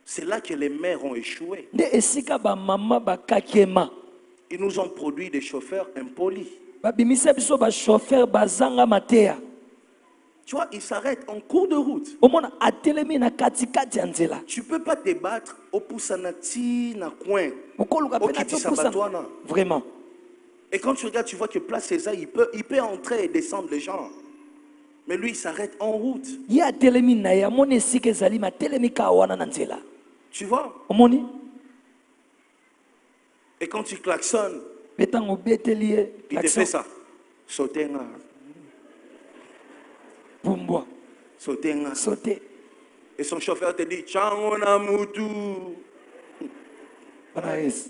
c'est là que les mères ont échoué. nde esika bamama bakakema Ils nous ont produit des chauffeurs impolis. babimisa biso bachauffeur bazanga mateya. Tu vois, ils s'arrêtent en cours de route. Omona atelemi na katikati ya nzela Tu ne peux pas te battre au Poussanati, na coin. okoluka mpe na Okiti topusana. Sabatwana. Vraiment Et quand tu regardes, tu vois que Place César, il peut entrer et descendre les gens. Mais lui, il s'arrête en route. ye atelemi na ye amoni esika ezali matelemi ka wana na nzela. Tu vois? Omoni Et quand tu klaxonnes, mpe ntango obeteli ye il te fait ça. Sautenga, pumbwa sautenga. saute Et son chauffeur te dit, Changona Moutou. wana yesu.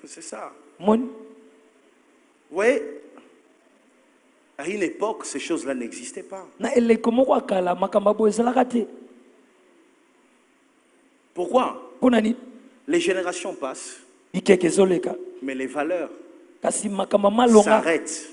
C'est ça. Omoni Vous voyez, à une époque, ces choses-là n'existaient pas. na eleko moko akala makambo boye ezalaka te. Pourquoi? Mpo nani Les générations passent, bikeke ezoleka mais les valeurs kasi makambo malonga s'arrêtent,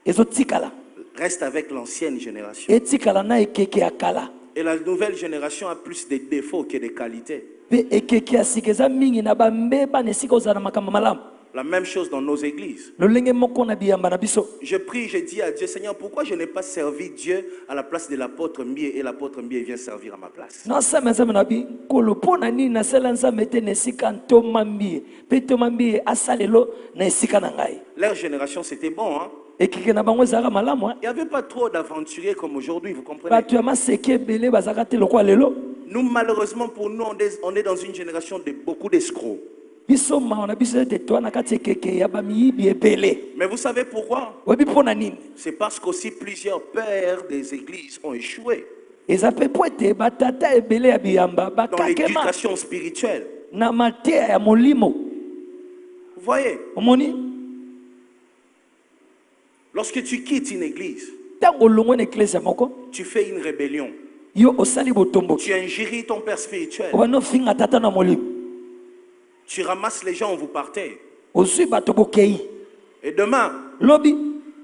ezotikala, restent avec l'ancienne génération. etikala na ekeke ya kala. Et la nouvelle génération a plus de défauts que de qualités. Mpe ekeke ya sika eza mingi na bambeba na esika ozala na makambo malamu. La même chose dans nos églises. lolenge moko na biyamba na biso. Je prie, je dis à Dieu, Seigneur, pourquoi je n'ai pas servi Dieu à la place de l'apôtre Mbie et l'apôtre Mbie vient servir à ma place? nasala nzambe na bikolo mpo na nini nasala nzambe te na esika ntoma mbie mpe ntoma mbie asalelo na esika na ngai. Leur génération, c'était bon, hein? ekeke na bango ezalaka malamu. Il n'y avait pas trop d'aventuriers comme aujourd'hui, vous comprenez? bato ya maseke ebele bazalaka te lokwa lelo. Nous, malheureusement, pour nous, on est dans une génération de beaucoup d'escrocs. biso mawa na biso ete toa na kati ekeke ya bamiyibi ebele. Mais vous savez pourquoi? oyebi mpo na nini? C'est parce qu'aussi plusieurs pères des églises ont échoué eza mpe po ete batata ebele ya biyamba dans bakakema l'éducation spirituelle. na mateya ya molimo. Vous voyez, omoni lorsque tu quittes une église, ntango olongwe na eklese moko tu fais une rébellion. yo osali botomboki Tu injures ton père spirituel. obana ofinga tata na molimo Tu ramasses les gens, vous partez. ozwi bato bokei Et demain, lobi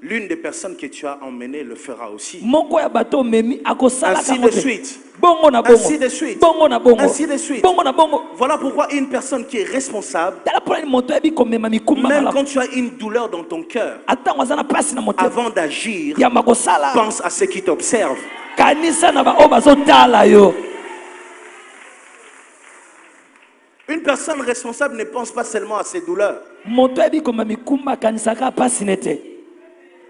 l'une des personnes que tu as emmenées le fera aussi. moko ya bato omemi akosalaka Ainsi yango de te. suite. bongo na bongo Ainsi de suite. bongo na bongo Ainsi de suite. bongo na bongo. Voilà pourquoi une personne qui est responsable, tala mpo nani moto ayebi komema mikumba même malamu quand tu as une douleur dans ton cœur, atango aza na mpasi na motema avant d'agir, yamba kosala pense à ceux qui t'observent. kanisa na baoyo bazotala yo. Une personne responsable ne pense pas seulement à ses douleurs. moto ayebi komema mikumba akanisaka mpasi ne te.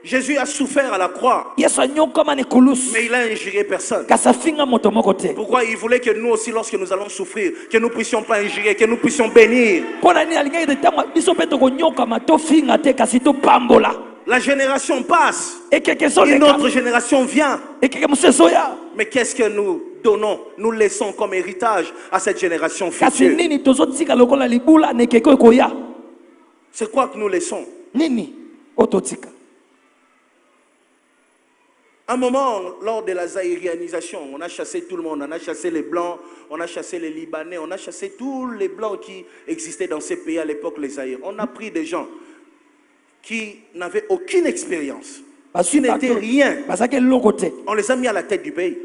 Jésus a souffert à la croix, Yesu anyokama ne kulusu. mais il a injurié personne. Kasi afinga moto moko te. Pourquoi il voulait que nous aussi, lorsque nous allons souffrir, que nous puissions pas injurier, que nous puissions bénir. Pona nini alingaki te ntango biso mpe tokonyokama tofinga te kasi topambola. La génération passe, Ekeke une ezoleka. autre génération vient. Ekeke mosusu ezoya. Mais qu'est-ce que nous donnons, nous laissons comme héritage à cette génération Kasi future? nini tozotika lokola libula na ekeke ekoya. C'est quoi que nous laissons? Nini ototika. Un moment, lors de la zaïrianisation, on a chassé tout le monde, on a chassé les Blancs, on a chassé les Libanais, on a chassé tous les Blancs qui existaient dans ces pays à l'époque, les Zaïre. On a pris des gens qui n'avaient aucune expérience, qui n'étaient rien. On les a mis à la tête du pays.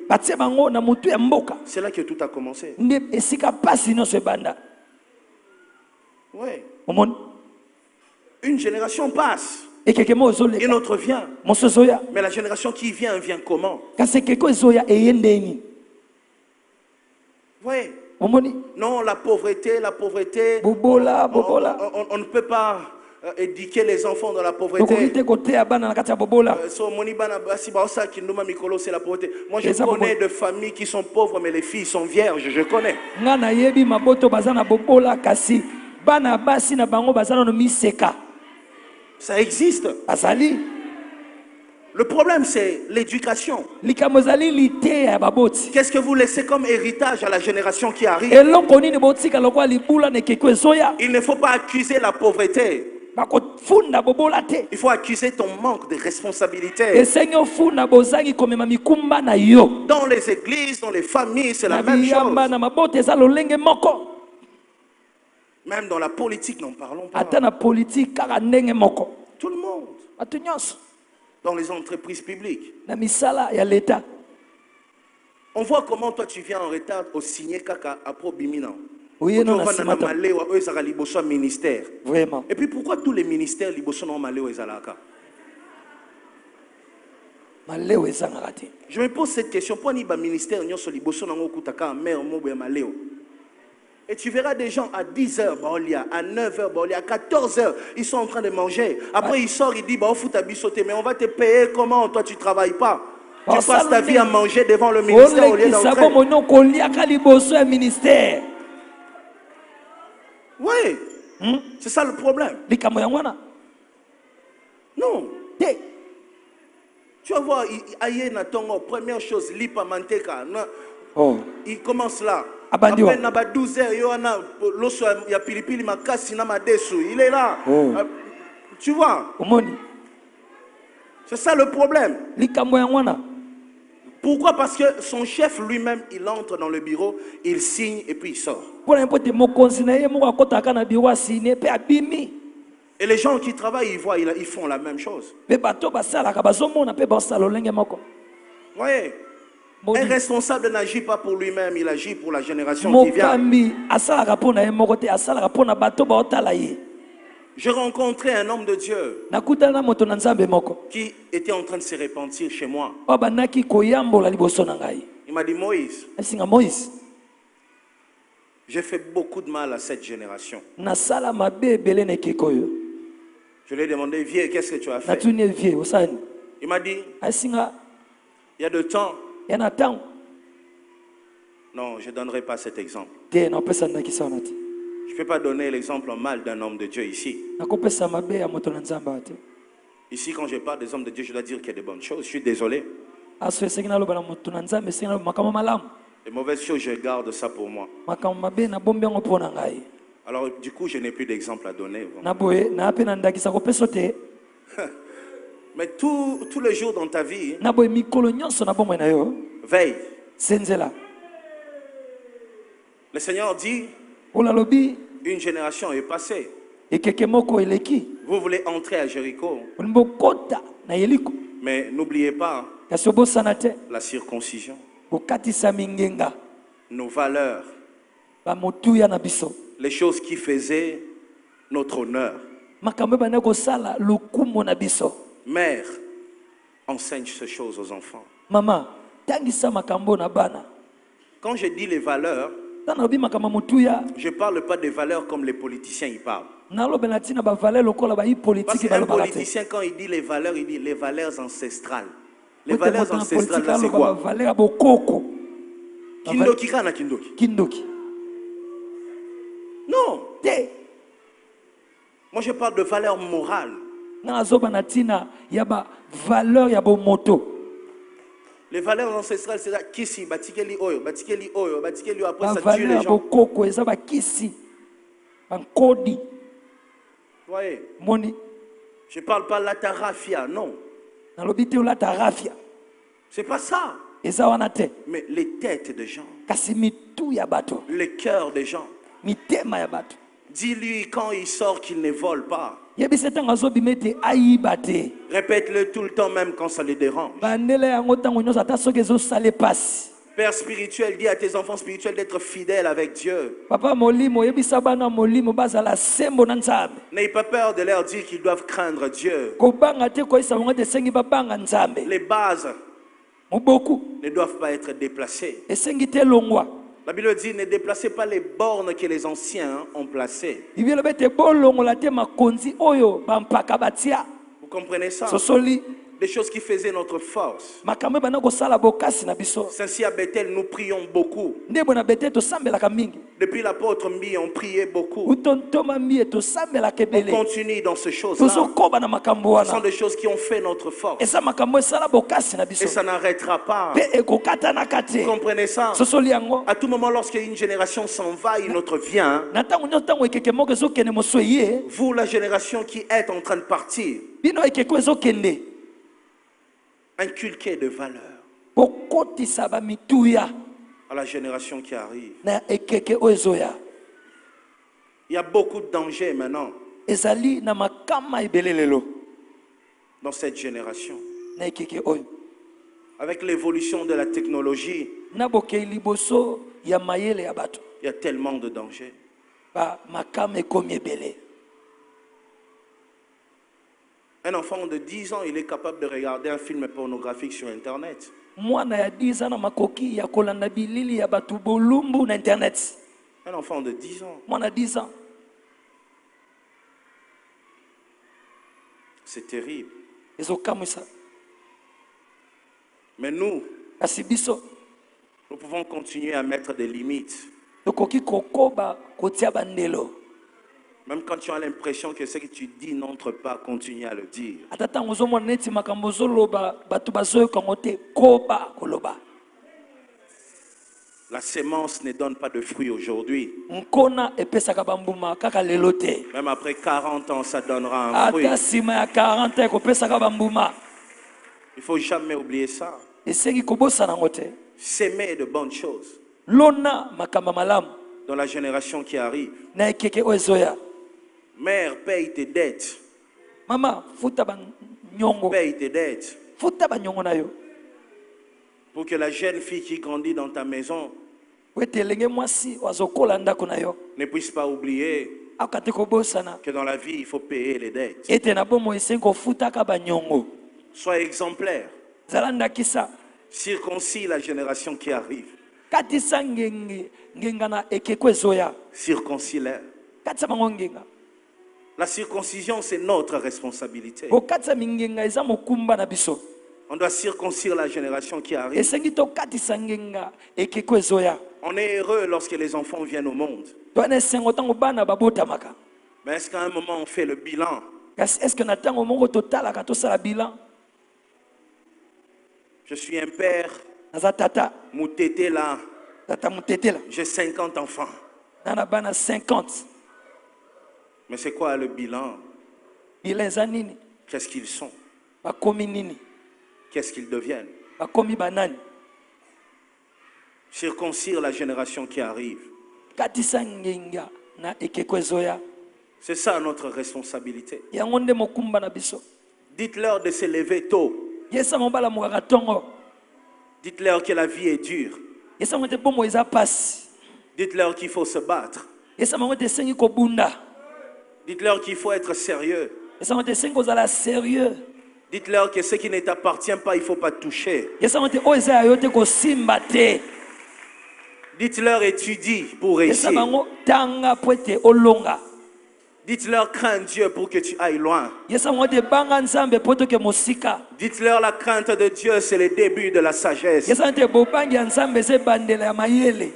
C'est là que tout a commencé. Oui. Une génération passe. Une autre vient. Mais la génération qui vient comment? Oui. Non, la pauvreté. On ne peut pas éduquer les enfants dans la pauvreté. Moi, je connais de familles qui sont pauvres, mais les filles sont vierges. Je connais. Ça existe. Le problème, c'est l'éducation. Qu'est-ce que vous laissez comme héritage à la génération qui arrive? Il ne faut pas accuser la pauvreté. Il faut accuser ton manque de responsabilité. Dans les églises, dans les familles, c'est la même chose. Même dans la politique, n'en parlons pas. Tout le monde. Dans les entreprises publiques. On voit comment toi tu viens en retard au signer kaka à pro bimina. Vraiment. Et puis pourquoi tous les ministères liboso non malé ezalaka? Je me pose cette question. Pourquoi ni ba ministère nyoso liboso nango kutaka mère mobo ya maléo? Et tu verras des gens à 10h, à 9h, à 14h, ils sont en train de manger. Après, ils sortent, ils disent, bah, fout à bissoter, mais on va te payer comment? Toi, tu ne travailles pas. Tu passes ta vie à manger devant le ministère au lieu d'entrer. Oui, c'est ça le problème. Non. Tu vas voir, première chose, lipa manteka. Il commence là. Après, il y a 12 heures, il y a pilipili makasi na madesu. Il est là. Tu vois? C'est ça le problème. Pourquoi? Parce que son chef lui-même, il entre dans le bureau, il signe et puis il sort. Et les gens qui travaillent, ils voient, ils font la même chose. Vous voyez? Un responsable n'agit pas pour lui-même, il agit pour la génération qui vient. J'ai rencontré un homme de Dieu qui était en train de se repentir chez moi. Il m'a dit, Moïse, j'ai fait beaucoup de mal à cette génération. Je lui ai demandé, vieux, qu'est-ce que tu as fait? Il m'a dit, il y a de temps. Non, je ne donnerai pas cet exemple. Je ne peux pas donner l'exemple en mal d'un homme de Dieu ici. Ici, quand je parle des hommes de Dieu, je dois dire qu'il y a de bonnes choses. Je suis désolé. Les mauvaises choses, je garde ça pour moi. Alors, du coup, je n'ai plus d'exemple à donner. Mais tous les jours dans ta vie, veille. Le Seigneur dit, une génération est passée. Vous voulez entrer à Jéricho. Mais n'oubliez pas la circoncision. Nos valeurs. Les choses qui faisaient notre honneur. Mère, enseigne ces choses aux enfants. Maman, quand je dis les valeurs, je ne parle pas des valeurs comme les politiciens y parlent. nalobela ntina bavaleur lokola Parce politique qu'un balobaka te. politicien, quand il dit les valeurs, il dit les valeurs ancestrales. Les Ote valeurs moto na ancestrales, politique là, c'est aloba quoi? bavaleur ya bokoko. Kindoki kana kindoki. Kindoki. Non. Te. Moi, je parle de valeurs morales. Nga azoba na ntina ya bavaleur ya bomoto. Les valeurs ancestrales, c'est ça. Kisi, batikeli oyo, batikeli oyo, batikeli oyo. Après, ça tue Bavaleur les ya gens. bokoko eza bakisi. Bankodi. Vous voyez? Moni. Je ne parle pas de la tarafia, non. Nalobi te olata rafia. C'est pas ça. Eza wana te. Mais les têtes des gens. Kasi mitu ya bato. Les cœurs des gens. Mitema ya bato. Dis-lui quand il sort qu'il ne vole pas. Yebisa ntango azobima ete ayiba te. Répète-le tout le temps, même quand ça les dérange. Bandele yango ntango nyonso ata soki ezosala pasi. Père spirituel, dis à tes enfants spirituels d'être fidèles avec Dieu. Papa molimo yebisa bana molimo bazala sembo na nzambe. N'aie pas peur de leur dire qu'ils doivent craindre Dieu. Kobanga te koyisa bango te esengi babanga nzambe. Les bases Moboku ne doivent pas être déplacées. esengi te longwa. La Bible dit ne déplacez pas les bornes que les anciens ont placées. Bible lobi ete bolongola te makonzi oyo bampaka batia. Vous comprenez ça? Sosoli Des choses qui faisaient notre force. makambo bana kosala bokasi na biso. Ainsi à Bethel, nous prions beaucoup. Ndebo na bete tosambelaka mingi. Depuis l'apôtre Mbi, on priait beaucoup. Utontoma mie tosambelaka On ebele. continue dans ces choses-là. Tozokoba na makambo Ce sont wana. des choses qui ont fait notre force. Esa makambo esala bokasi na Et biso. ça n'arrêtera pas. Pe ekokatanaka Vous te. comprenez ça? Sosoli yango. À tout moment, lorsqu'une génération s'en va, une autre vient. Na ntango nyonso ntango ekeke moko ezokende mosusu eye. Vous, la génération qui est en train de partir, Bino ekeko ezokende. inculquez de valeurs Bokotisa bamituya à la génération qui arrive. na ekeke oyo ezoya. Il y a beaucoup de dangers maintenant Ezali na makama ebele lelo dans cette génération. na ekeke oyo. Avec l'évolution de la technologie, Na bokei liboso ya mayele ya bato. il y a tellement de dangers. Ba makama ekomi ebele. Un enfant de 10 ans, il est capable de regarder un film pornographique sur Internet. Mwana ya 10 ans na makoki ya kolanda bilili ya bato bolumbu na internet. Un enfant de 10 ans, Mwana 10 ans. c'est terrible. Ezokamwisa. Mais nous, Kasi biso nous pouvons continuer à mettre des limites. tokoki kokoba kotia bandelo. Même quand tu as l'impression que ce que tu dis n'entre pas, continue à le dire. Ata ntango ozomona neti makambo ozoloba bato bazoyokango te koba koloba. La sémence ne donne pas de fruits aujourd'hui. Nkona epesaka bambuma kaka lelo te. Même après 40 ans, ça donnera un fruit. Ata nsima ya 40 ans ekopesaka bambuma. Il ne faut jamais oublier ça. Esengi kobosana yango te. S'aimer de bonnes choses Lona makamba malamu dans la génération qui arrive. na ekeke oyo ezoya. Mère, paye tes dettes. Mama futa banyongo. Paye tes dettes. Futa banyongo na yo. Pour que la jeune fille qui grandit dans ta maison Po ete elenge mwasi wazokola ndako na yo ne puisse pas oublier akoka te kobosana que dans la vie, il faut payer les dettes. ete na bomoi esengi kofutaka banyongo. Sois exemplaire. Zala ndakisa Circoncis la génération qui arrive. katisa ngenga na ekeko ezoya. Circoncis-les. Katisa bango ngenga. La circoncision, c'est notre responsabilité. Kokatisa mingenga eza mokumba na biso. On doit circoncire la génération qui arrive. Esengi tokatisa ngenga ekeko ezoya. On est heureux lorsque les enfants viennent au monde. Toana esengo ntango bana babotamaka. Mais est-ce qu'à un moment, on fait le bilan? Kasi eske na ntango moko totalaka tosala bilan. Je suis un père, Naza tata moutété là, tata mutetela j'ai 50 enfants. nana bana 50. Mais c'est quoi le bilan? Bilan eza nini? Qu'est-ce qu'ils sont? Bakomi nini? Qu'est-ce qu'ils deviennent? Bakomi banani? Circoncire la génération qui arrive. Katisa ngenga na ekeko ezoya. C'est ça notre responsabilité. Yango nde mokumba na biso. Dites-leur de se lever tôt. Yesa mobala mokaka tongo. Dites-leur que la vie est dure. Yesa mote bomo eza pasi. Dites-leur qu'il faut se battre. Yesa mote sengi kobunda. Dites-leur qu'il faut être sérieux. Yesa mote sengi kozala sérieux. Dites-leur que ce qui ne t'appartient pas, il ne faut pas toucher. Yesa mote o eza yo te kosimba te. Dites-leur étudie pour Yesa réussir. bango tanga po ete olonga. Dites-leur crains Dieu pour que tu ailles loin. Yesa bango te banga nzambe po toke mosika. Dites-leur la crainte de Dieu, c'est le début de la sagesse. Yesa te bobangi ya nzambe se bandela ya mayele.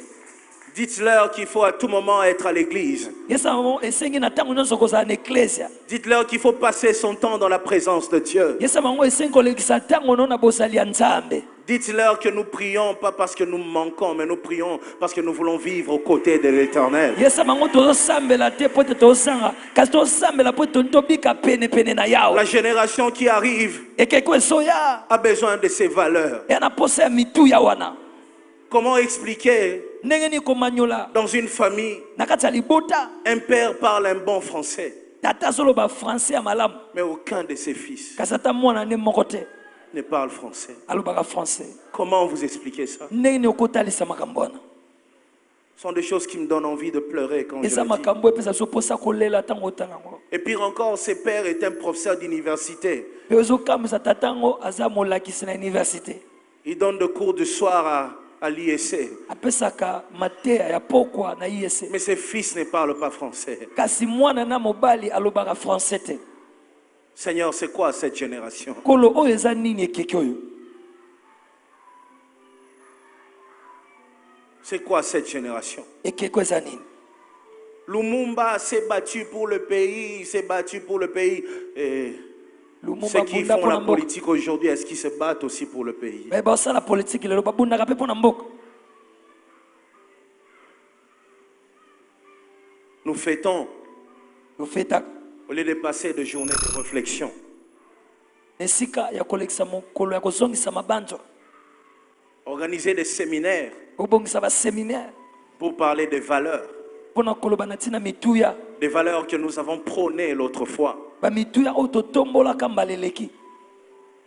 Dites-leur qu'il faut à tout moment être à l'église. Yesa bango esengi na tango nyonso kozala na eklesia. Dites-leur qu'il faut passer son temps dans la présence de Dieu. Yesa bango esengi kolekisa tango no na bozali ya nzambe. Dites-leur que nous prions pas parce que nous manquons, mais nous prions parce que nous voulons vivre aux côtés de l'Éternel. Yesa bango tozosambela te po te tozosanga kasi tozosambela po tobika pene pene na yawe. La génération qui arrive Ekeko esoya a besoin de ces valeurs. yana posa ya mitu ya wana. Comment expliquer Ndenge ni komanyola dans une famille, na kati ya libota un père parle un bon français, tata azoloba français ya malamu mais aucun de ses fils kasi ata mwana nde moko te ne parle français? alobaka français. Comment vous expliquez ça? Ndenge ni okotalisa makambo wana. Ce sont des choses qui me donnent envie de pleurer quand je Eza le dis. makambo epesa so posa kolela tango otanga ngo. Et pire encore, ses pères est un professeur d'université. Pe ozokamisa tatango aza molakisi na université. Il donne des cours du soir à l'IEC. Apesaka mateya ya pokwa na IEC. Mais ses fils ne parlent pas français. Kasi mwana na mobali alobaka français te. Seigneur, c'est quoi cette génération? Kolo oyo eza nini ekeke oyo? C'est quoi cette génération? Ekeke eza nini? Lumumba s'est battu pour le pays, il s'est battu pour le pays. Et Lumumba ceux qui bunda font pona la mboka. politique aujourd'hui, est-ce qu'ils se battent aussi pour le pays? Ba basala politique lelo babundaka pe pona mboka. Nous fêtons, Yofetaka au lieu de passer de journées de réflexion. esika ya kolekisa mokolo ya kozongisa mabanzo. Organiser des séminaires Obongisa ba séminaire pour parler des valeurs. pona koloba na tina mituya. Des valeurs que nous avons prônées l'autre fois. Ba mituya oyo totombolaka mbaleleki.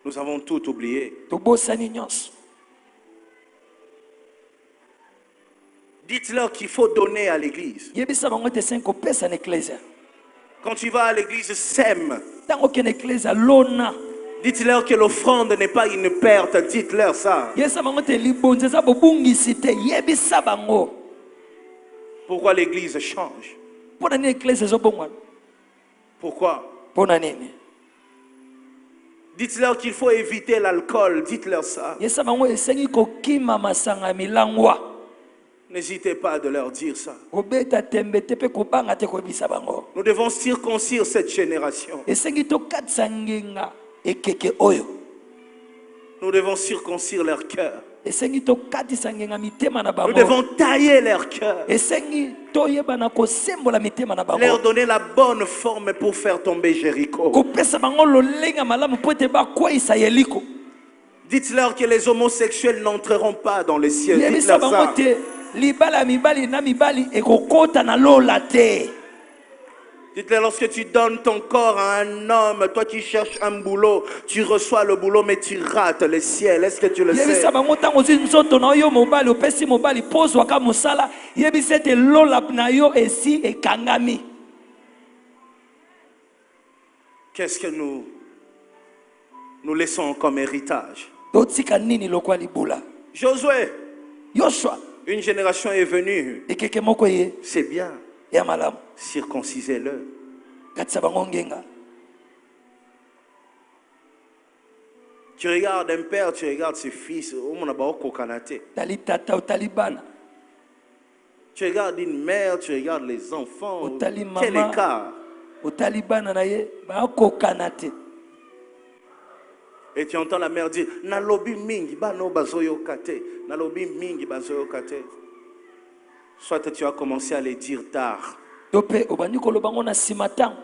Nous avons tout oublié. Tobosani nyonso. Dites-leur qu'il faut donner à l'église. Yebisa bango te sengi kopesa na eklesia. Quand tu vas à l'église, sème. Ntango okende eklesia lona. Dites-leur que l'offrande n'est pas une perte. Dites-leur ça. Yebisa bango te libonzi eza bobungisi te. Yebisa bango. Pourquoi l'église change? Pona nini eklesia ezobongwana? Pourquoi? Pona nini? Dites-leur qu'il faut éviter l'alcool. Dites-leur ça. Yebisa bango esengi kokima masanga ya milangwa. N'hésitez pas de leur dire ça. Kobeta tembe te pe kobanga te koyebisa bango. Nous devons circoncire cette génération. Esengi tokatisa ngenga ekeke oyo. Nous devons circoncire leur cœur. Esengi tokatisa ngenga mitema na Nous bango. devons tailler leur cœur. Esengi toyebana kosembola mitema na bango. Leur donner la bonne forme pour faire tomber Jéricho. Kopesa bango lolenga malamu po ete bakweyisa Yeriko. Dites-leur que les homosexuels n'entreront pas dans les cieux. Yebisa Dites-leur bango ça. te libala mibali na mibali ekokota na lola te. Dites-leur, lorsque tu donnes ton corps à un homme, toi qui cherches un boulot, tu reçois le boulot mais tu rates le ciel. Est-ce que tu le sais? Yebisa bango tango ozwi nzoto na yo mobali opesi mobali pozwaka mosala yebisa ete lola na yo esi ekangami. Qu'est-ce que nous laissons comme héritage? Totika nini lokwa libula? Josué, Yoshua une génération est venue. ekeke moko ye C'est bien. ya malamu. Circoncisez-le. Katisa bango ngenga. Tu regardes un père, tu regardes ses fils. Tali tata otali bana. Tu regardes une mère, tu regardes les enfants. Otali Quel mama. écart. Otali bana na ye bakokana te. Et tu entends la mère dire, Nalobi mingi, bano bazoyo kate. Nalobi mingi bazoyo kate. Soit tu as commencé à les dire tard. Tope obandi koloba ngo na sima tango.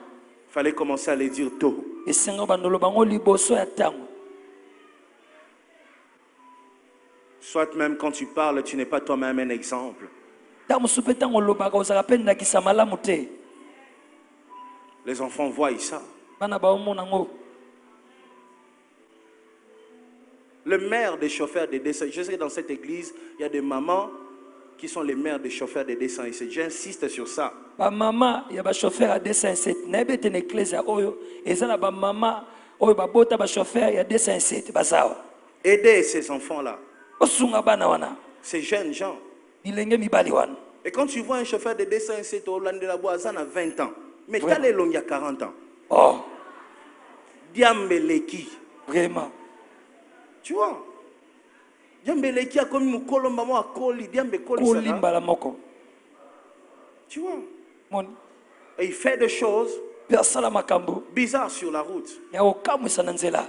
Fallait commencer à les dire tôt. Esenga bandolo bango liboso ya tango. Soit même quand tu parles, tu n'es pas toi-même un exemple. Tango supe tango lobaka ozaka pe ndakisa malamu te. Les enfants voient ça. Bana baomona ngo. Le maire des chauffeurs des dessins. Je sais que dans cette église, il y a des mamans qui sont les mères des chauffeurs des dessins. J'insiste sur ça. Ba mama ya ba chauffeur ya 207 na bete na ecclesia oyo ezala ba mama oyo ba bota ba chauffeur ya 207 bazawa. Aidez ces enfants-là. Osunga bana wana. Ces jeunes gens. Bilenge mibali wana. Et quand tu vois un chauffeur de 207 au Landelabois, ça a 20 ans. Mais t'as les longs il y a 40 ans. Oh, Diambeleki. vraiment. Tu vois? Diambeleki a comme Mukolomba moi Koli. Diambekoli Kolimba la moko. Tu vois? Mon. Et il fait des choses Persala makambo. bizarres sur la route. Ya okamu sananzela.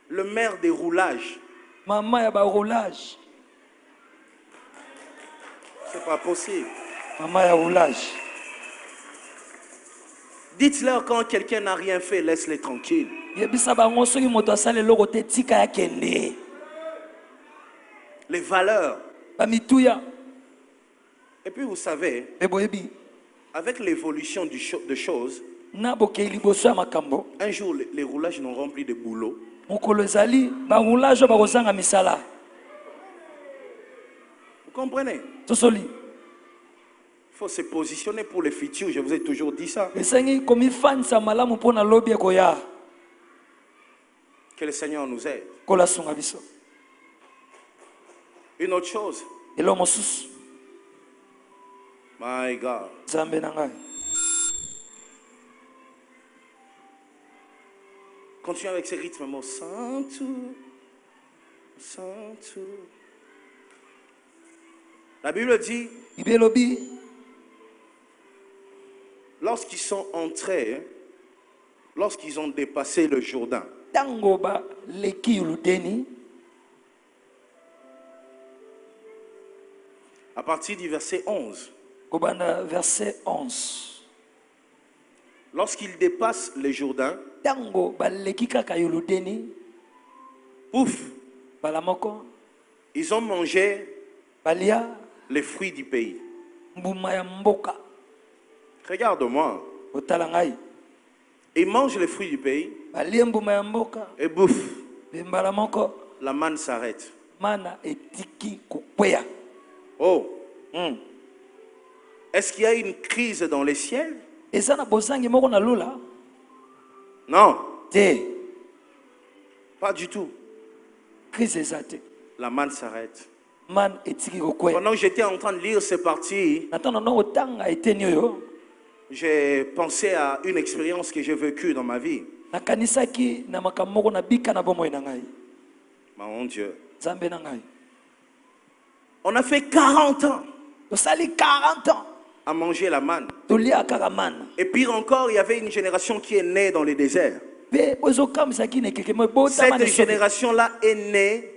Le maire des roulages. Maman ya ba roulage. C'est pas possible. Maman ya roulage. Dites-leur quand quelqu'un n'a rien fait, laisse-les tranquilles. Yebisa bango soki moto asale loko te tika ya kende. Les valeurs. Ba mituya. Et puis vous savez, Beboyebi. avec l'évolution de choses, Na bokei liboso ya makambo. un jour les roulages n'auront plus de boulot. Mokolo ezali ba roulage ba kozanga misala. Vous comprenez? Tosoli. Il faut se positionner pour le futur, je vous ai toujours dit ça. Esengi komi fansa malamu pona lobi ekoya. Que le Seigneur nous aide. Kola sunga biso. Une autre chose. Elo mosusu. My God. Zambe na ngai. Continue avec ces rythmes. Mon Santo. Santo. La Bible dit, Ibelobi. lorsqu'ils sont entrés, lorsqu'ils ont dépassé le Jourdain, Tango ba leki uludeni. à partir du verset 11, Kobanda verset 11. lorsqu'ils dépassent le Jourdain, Tango ba leki kaka uludeni. ouf, Balamoko. ils ont mangé Balia. les fruits du pays. Mbuma ya mboka. Regarde-moi. Otala ngai. Ils mangent les fruits du pays Balia mbuma ya mboka. et bouffent. Bembala moko. La manne s'arrête. Mana etiki kukwea. Oh. Est-ce qu'il y a une crise dans les ciels? Eza na bozangi moko na lula. Non. Te. Pas du tout. Crise ezate. La manne s'arrête. Man etiki kukwea. Pendant que j'étais en train de lire ces parties, Natana no otanga eteni oyo. j'ai pensé à une expérience que j'ai vécue dans ma vie. Nakanisaki na makamoko na bika na bomoi na ngai. Mon Dieu. Zambe na ngai. On a fait 40 ans Tosali 40 ans. à manger la manne. Tolia kaka man. Et pire encore, il y avait une génération qui est née dans les déserts. Pe ozokamsaki ne keke mo bota man. Cette génération-là est née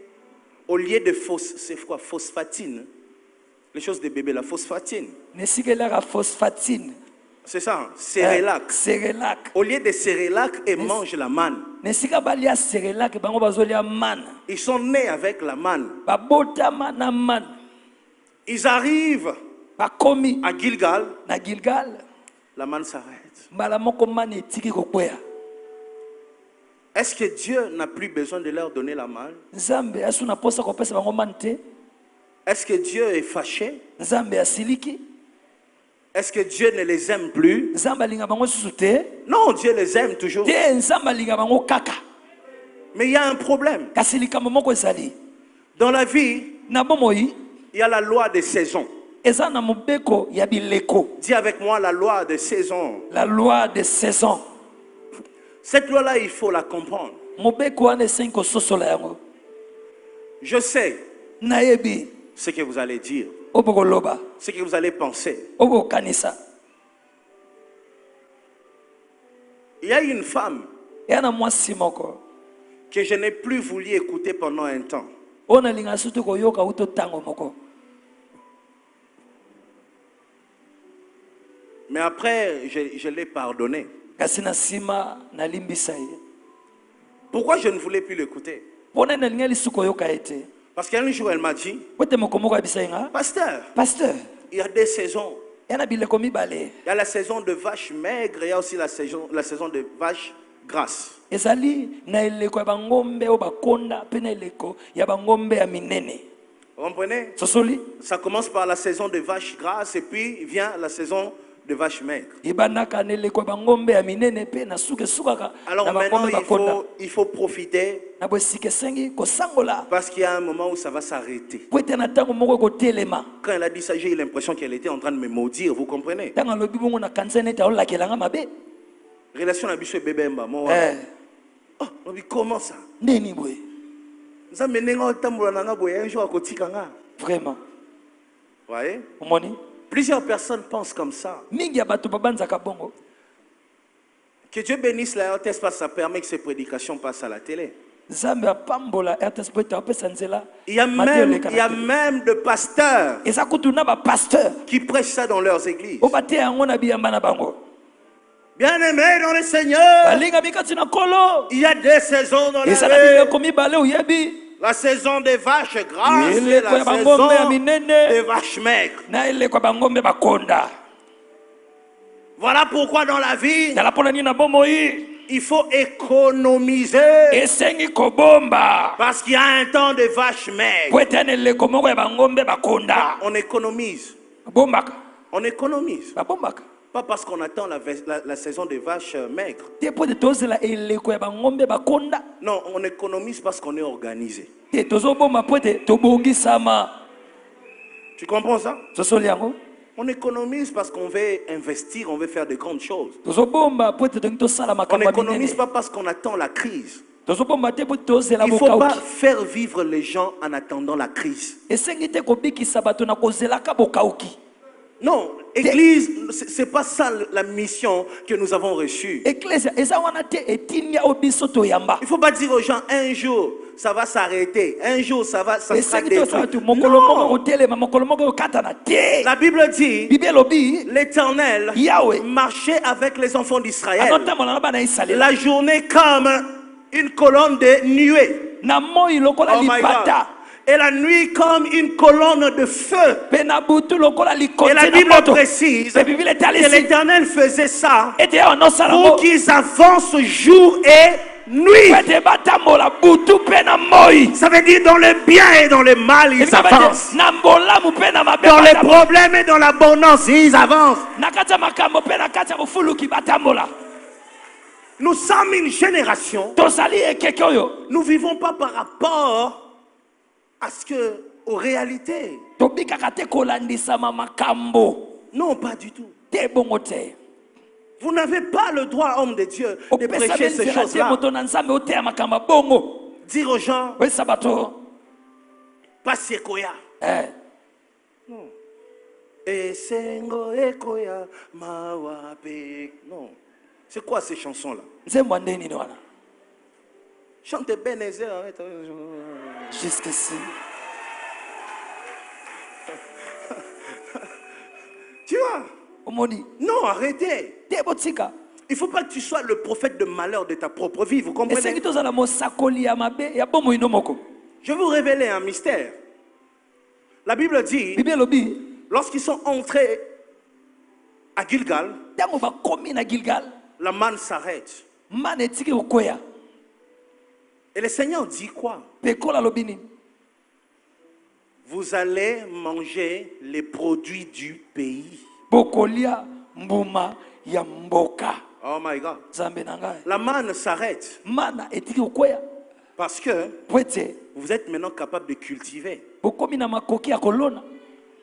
au lieu de c'est quoi, phosphatine. Les choses de bébé, la phosphatine. Ne sikelaka phosphatine. C'est ça, cérélac. Cérélac. Au lieu de cérélac, ils mangent la manne. Ne sika balia cérélac bango bazolia man. Ils sont nés avec la manne. Babota na man. Ils arrivent Bakomi à Gilgal, na Gilgal. la manne s'arrête. Mbala moko man etiki kokwea. Est-ce que Dieu n'a plus besoin de leur donner la manne? Nzambe asuna posa kopesa bango man te. Est-ce que Dieu est fâché? Nzambe asiliki. Est-ce que Dieu ne les aime plus? Nzambe alinga bango susu te. Non, Dieu les aime toujours. Te nzambe alinga bango kaka. Mais il y a un problème. Kasi likambo moko ezali. Dans la vie, Na bomoi il y a la loi des saisons. eza na mobeko ya bileko. Dis avec moi la loi des saisons. La loi des saisons. Cette loi-là, il faut la comprendre. Mobeko wana esengi kososola yango. Je sais Nayebi ce que vous allez dire, obokoloba. ce que vous allez penser. Obokanisa. Il y a une femme Yana mwasi moko. que je n'ai plus voulu écouter pendant un temps. Ona linga sutu koyoka uto tango moko. Mais après, je l'ai pardonné. Kasi na sima na limbisa ye. Pourquoi je ne voulais plus l'écouter? Pona na linga lisuko yoka ete. Parce qu'un jour, elle m'a dit, Pote moko moko abisa nga. Pasteur, Pasteur, il y a des saisons. yana bileko mibale. Il y a la saison de vaches maigres et il y a aussi la saison de vaches grasses. Ezali na eleko ya bangombe o bakonda pe na eleko ya bangombe ya minene. Vous comprenez? Sosoli. Ça commence par la saison de vaches grasses et puis vient la saison de vaches maigres. Alors maintenant, il faut profiter parce qu'il y a un moment où ça va s'arrêter. Quand elle a dit ça, j'ai eu l'impression qu'elle était en train de me maudire, vous comprenez? Relation à Bishop Bébemba, moi. Oh, comment ça? Vraiment. Voyez? Plusieurs personnes pensent comme ça. Que Dieu bénisse la RTS parce que ça permet que ces prédications passent à la télé. Il y a même de pasteurs qui prêchent ça dans leurs églises. Bien-aimés dans le Seigneur, il y a des saisons dans l'année. La saison des vaches grasses et la saison des vaches maigres. Voilà pourquoi dans la vie, il faut économiser. Parce qu'il y a un temps de vaches maigres. On économise. On économise. Pas parce qu'on attend la saison des vaches maigres. Non, on économise parce qu'on est organisé. Tu comprends ça? On économise parce qu'on veut investir, on veut faire de grandes choses. On n'économise pas parce qu'on attend la crise. Il ne faut pas faire vivre les gens en attendant la crise. Non, Église, ce n'est pas ça la mission que nous avons reçue. Il ne faut pas dire aux gens, un jour, ça va s'arrêter. Un jour, ça sera détruit. Non. La Bible dit, l'Éternel marchait avec les enfants d'Israël. La journée comme une colonne de nuée. Oh my God. Et la nuit comme une colonne de feu. Et la Bible précise que l'Éternel faisait ça pour qu'ils avancent jour et nuit. Ça veut dire dans le bien et dans le mal, ils avancent. Dans les problèmes et dans l'abondance, ils avancent. Nous sommes une génération. Nous ne vivons pas par rapport aux réalités. Non, pas du tout. Vous n'avez pas le droit, homme de Dieu, de prêcher ces choses-là. Dire aux gens, pas Sekoya. Non. Non. C'est quoi ces chansons-là? Chante Benézer. Jusqu'ici. Tu vois? Non, arrêtez. Il ne faut pas que tu sois le prophète de malheur de ta propre vie. Vous comprenez? Je vais vous révéler un mystère. La Bible dit, lorsqu'ils sont entrés à Gilgal, la manne s'arrête. Et le Seigneur dit quoi? Vous allez manger les produits du pays. Oh my God. La manne s'arrête. Parce que vous êtes maintenant capable de cultiver.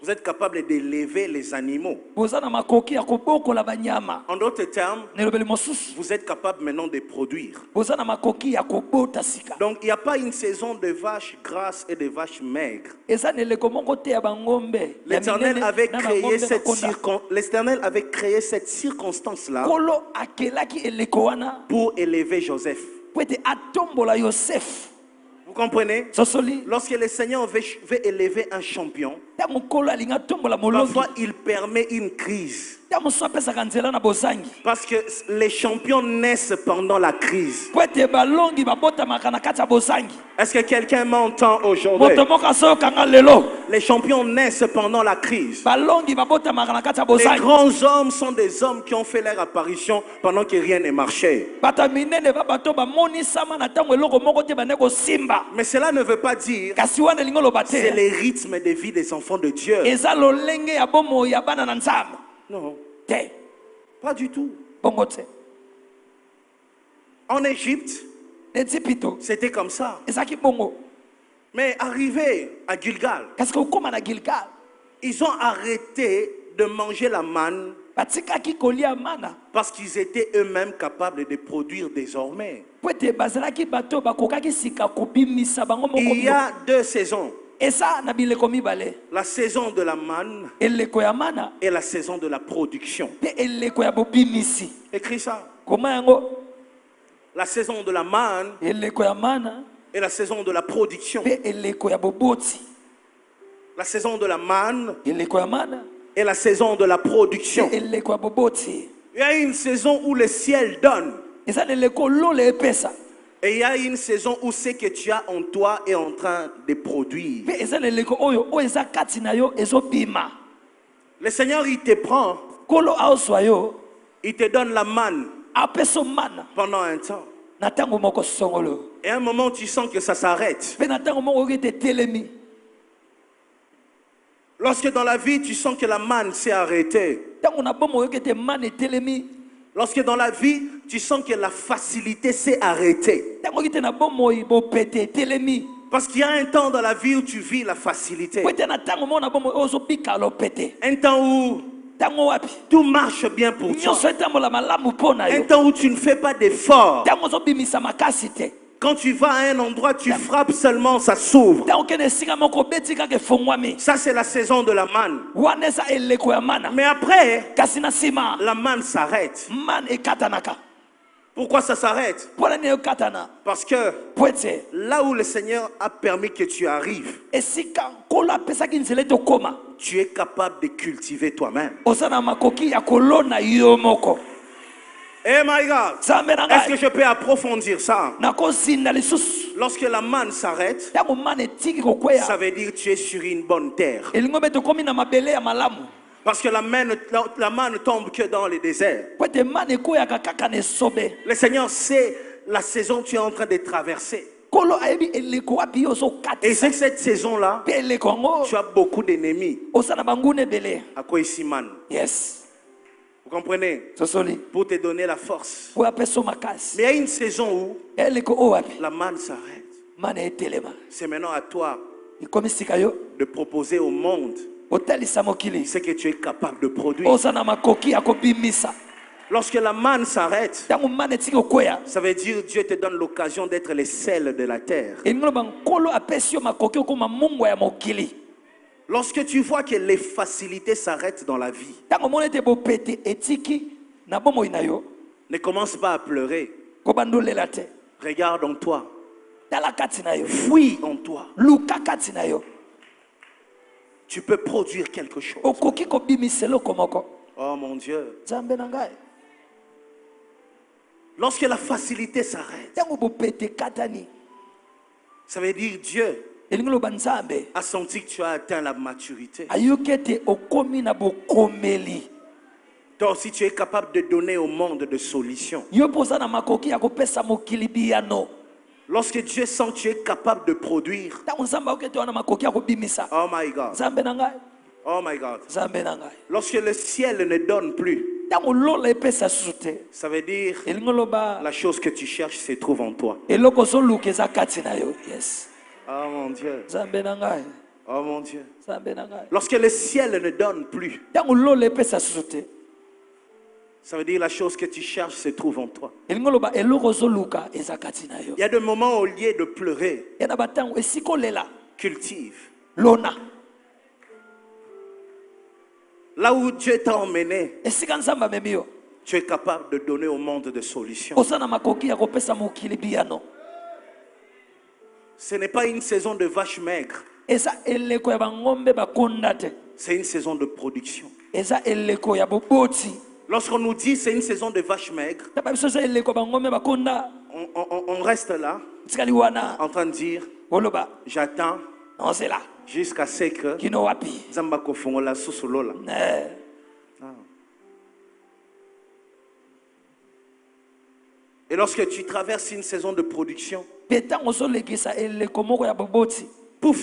Vous êtes capable d'élever les animaux. En d'autres termes, vous êtes capable maintenant de produire. Donc il n'y a pas une saison de vaches grasses et de vaches maigres. L'Éternel avait créé cette circonstance-là pour élever Joseph. Vous comprenez? Lorsque le Seigneur veut élever un champion, parfois il permet une crise. Parce que les champions naissent pendant la crise. Est-ce que quelqu'un m'entend aujourd'hui? Les champions naissent pendant la crise. Les grands hommes sont des hommes qui ont fait leur apparition pendant que rien ne marchait. Mais cela ne veut pas dire que c'est les rythmes de vie des enfants de Dieu. Non. te Pas du tout. bongo te En Égypte, neti pito c'était comme ça. ezalaki bongo Mais arrivé à Gilgal, kasi okóma na Gilgal ils ont arrêté de manger la manne batikaki kolia mana parce qu'ils étaient eux-mêmes capables de produire désormais. po ete bazalaki bato bakokaki sika kobimisa bango moko Il y a deux saisons. eza na bileko mibale La saison de la manne eleko ya mana et la saison de la production. mpe eleko ya bobimisi Écris ça. koma yango La saison de la manne eleko ya mana et la saison de la production. mpe eleko ya boboti La saison de la manne eleko ya mana et la saison de la production. mpe eleko ya boboti Il y a une saison où le ciel donne. eza na eleko lola epesa Et il y a une saison où ce que tu as en toi est en train de produire. mpe eza na eleko oyo eza kati na yo ezobima Le Seigneur, il te prend, kolo aozwa yo il te donne la manne apesa yo mana pendant un temps. na ntango moko songolo Et à un moment, tu sens que ça s'arrête. mpe na ntango moko oyoki ete etelemi Lorsque dans la vie, tu sens que la manne s'est arrêtée. ntango na bomo oyoki ete mana etelemi Lorsque dans la vie, tu sens que la facilité s'est arrêtée. ntango oyoki ete na bomoi bopete etelemi Parce qu'il y a un temps dans la vie où tu vis la facilité. po ete na ntango moko na bomoi oyo ozobika lopete Un temps où ntango wapi tout marche bien pour toi. nyonso etambola malamu mpo na Un yo temps où tu ne fais pas d'efforts. ntango ozobimisa makasi te Quand tu vas à un endroit, tu frappes seulement, ça s'ouvre. ntango okende esika moko obeti kaka efongwami Ça, c'est la saison de la manne. wana eza eleko ya mana Mais après, kasi na nsima la manne s'arrête. mana ekatanaka Pourquoi ça s'arrête? mpo nani ekatana Parce que po ete là où le Seigneur a permis que tu arrives, esika nkolo apesaki nzela ete okóma tu es capable de cultiver toi-même. oza na makoki ya kolona yo moko Eh my God, nzambe na est-ce que ngai je peux approfondir ça? nakozinda lisusu Lorsque la manne s'arrête, ntango mana etiki ça kokweya veut dire que tu es sur une bonne terre. elingo mpe tokómi na mabele ya malamu Parce que la manne ne tombe que dans le désert. po ete mana ekweyaka kaka na esobe Le Seigneur sait la saison que tu es en train de traverser. nkolo ayebi eleko wapi yo Et ozokatisa c'est que cette saison-là, mpe eleko yango tu as beaucoup d'ennemis. oza na banguna ebele À quoi ici, man? yes Vous comprenez? sosoli Pour te donner la force. po apesa yo makasi Mais il y a une saison où eleko oyo wapi la manne s'arrête. mana etelema C'est maintenant à toi ekomi sika yo de proposer au monde otalisa mokili ce que tu es capable de produire. oza na makoki ya kobimisa Lorsque la manne s'arrête, ntango mana etiki kokweya ça veut dire que Dieu te donne l'occasion d'être les sels de la terre. elingi loba nkolo apesi yo makoki okóma mungwa ya mokili Lorsque tu vois que les facilités s'arrêtent dans la vie, ntango omoni ete bopete etiki na bomoi na yo ne commence pas à pleurer. kobanda olela te Regarde en toi. tala kati na yo Fouille en toi. luka kati na yo Tu peux produire quelque chose. okoki kobimisa eloko moko Oh mon Dieu. nzambe na ngai Lorsque la facilité s'arrête, ntango bopete ekatani ça veut dire Dieu elingi loba nzambe a senti que tu as atteint la maturité. ayoki ete okomi na bokomeli Toi aussi, tu es capable de donner au monde des solutions. yo mpo oza na makoki ya kopesa mokili biyano Lorsque Dieu sent que tu es capable de produire, ntango nzambe ayoki ete wana makoki ya kobimisa oh my God, nzambe na ngai oh my God. nzambe na ngai Lorsque le ciel ne donne plus, ntango lola epesa susu te ça veut dire elingi loba la chose que tu cherches se trouve en toi. eloko ozoluka eza kati na yo yes Oh mon Dieu, nzambe na ngai oh mon Dieu. nzambe na ngai Lorsque le ciel ne donne plus, ntango lola epesa susu te ça veut dire la chose que tu cherches se trouve en toi. elingi loba eloko ozoluka eza kati na yo Il y a des moments au lieu de pleurer, ya na bantango esika olela cultive. lona Là où Dieu t'a emmené, esika nzambe amemi yo tu es capable de donner au monde des solutions. oza na makoki ya kopesa mokili biyano Ce n'est pas une saison de vaches maigres, eza eleko ya bangombe bakonda te c'est une saison de production. eza eleko ya boboti Lorsqu'on nous dit c'est une saison de vaches maigres, taba biso eza eleko ya bangombe bakonda on reste là tikali wana en train de dire oloba j'attends nzela jusqu'à ce que kino wapi Zamba kofongola susolola. Et lorsque tu traverses une saison de production, mpe ntango ozolekisa eleko moko ya boboti pouf,